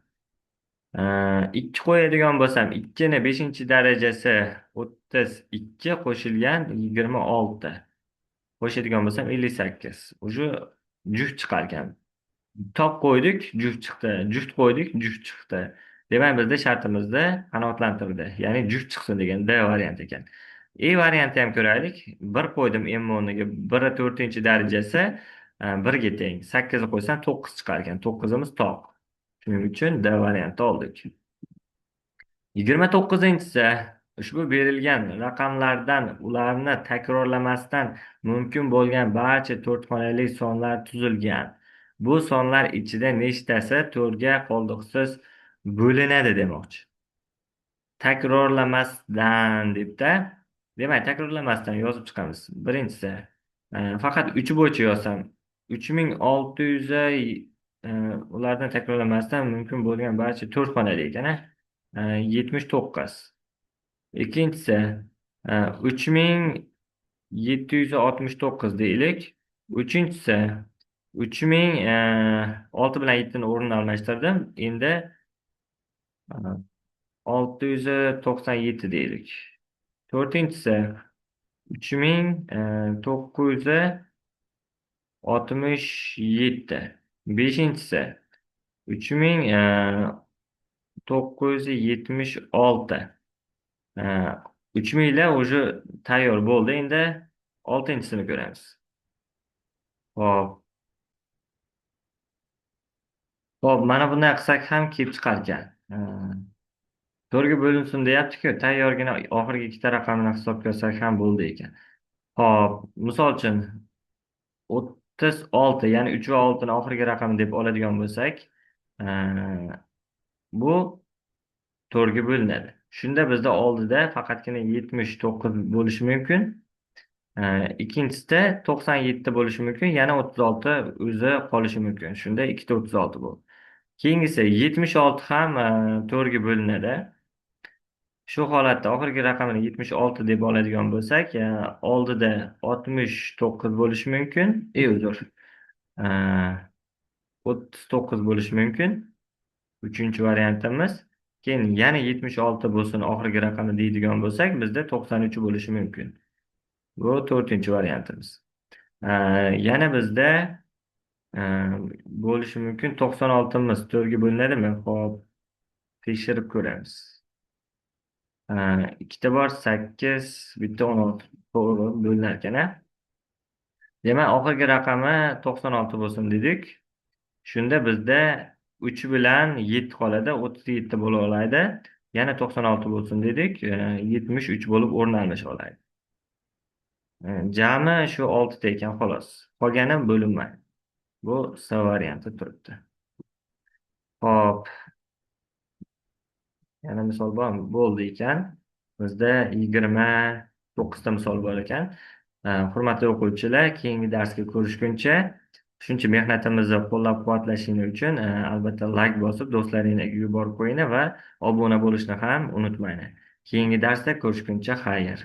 2 qo'yadigan bo'lsam, 2 ni 5-darajasi 32 qo'shilgan 26. Qo'shadigan bo'lsam 58. Uje juft chiqar ekan. Top qo'ydik, juft chiqdi. Juft qo'ydik, juft chiqdi. Demak, bizda shartimizni qanoatlantirdi. Ya'ni juft chiqsin degan D variant ekan. E varianti ham ko'raylik. 1 qo'ydim M o'rniga. 1 4-darajasi 1 ga teng. 8 ni qo'ysam 9 chiqar ekan. 9imiz toq. Shuning uchun D varianti oldik. 29-sa Ushbu berilgan raqamlardan ularni takrorlamasdan mumkin bo'lgan barcha to'rtxonali sonlar tuzilgan. Bu sonlar ichida nechtasi to'rtga qoldiqsiz bo'linadi demoqchi. Takrorlamasdan debda, demak takrorlamasdan yozib chiqamiz. Birinchisi, faqat uchi bo'yicha yozsam, 3600 ulardan takrorlamasdan mumkin bo'lgan barcha to'rtxonali ekan, 79. Ikkinchisi, 3769 deylik. Uchinchisi, 6 bilan 7 ni o'rnini almashtirdim. Endi 697 deylik. To'rtinchisi, 3967. Beshinchisi, 3976. 3000 lar уже tayyor bo'ldi. Endi oltinchisini ko'ramiz. Hop. Hop, mana bunday qilsak ham kelib chiqar ekan. To'rtga bo'linsin deyapti-ku, tayyorgina oxirgi ikkita raqamini hisobga olsak ham bo'ldi ekan. Hop, misol uchun 36, ya'ni 3 va 6 ni oxirgi raqam deb oladigan bo'lsak, bu 4 ga bo'linadi. Shunda bizda oldida faqatgina 79 bo'lishi mumkin. Ikkinchisida 97 bo'lishi mumkin, yana 36 o'zi qolishi mumkin. Shunda ikkita 36 bo'ldi. Keyingisi 76 ham 4 ga bo'linadi. Shu holatda oxirgi raqamini 76 deb oladigan bo'lsak, oldida 69 bo'lishi mumkin. Uzr. 39 bo'lishi mumkin. Uchinchi variantimiz. Keyin yana 76 bo'lsin oxirgi raqami deydigan bo'lsak, bizda 93 bo'lishi mumkin. Bu to'rtinchi variantimiz. Yana bizda bo'lishi mumkin 96miz 4 ga bo'linadimi? Xo'p, tekshirib ko'ramiz. Ikkita bor 8, bitta 16 to'g'ri bo'linar ekan. Demak, oxirgi raqami 96 bo'lsin dedik. Shunda bizda 3 bilan 7 qoladi, 37 bo'la oladi. Yana 96 bo'lsin dedik, 73 bo'lib o'rni almasha oladi. Jami shu 6 ta ekan xolos. Qolgani bo'linmaydi. Bu S varianti turibdi. Hop. Yana misol bormi? Bo'ldi ekan. Bizda 29 ta misol bor ekan. Hurmatli o'quvchilar, keyingi darsga ko'rishguncha, shuncha mehnatimizni qo'llab-quvvatlashing uchun albatta like bosib, do'stlaringizga yuborib qo'ying va obuna bo'lishni ham unutmang. Keyingi darsda ko'rishguncha xayr.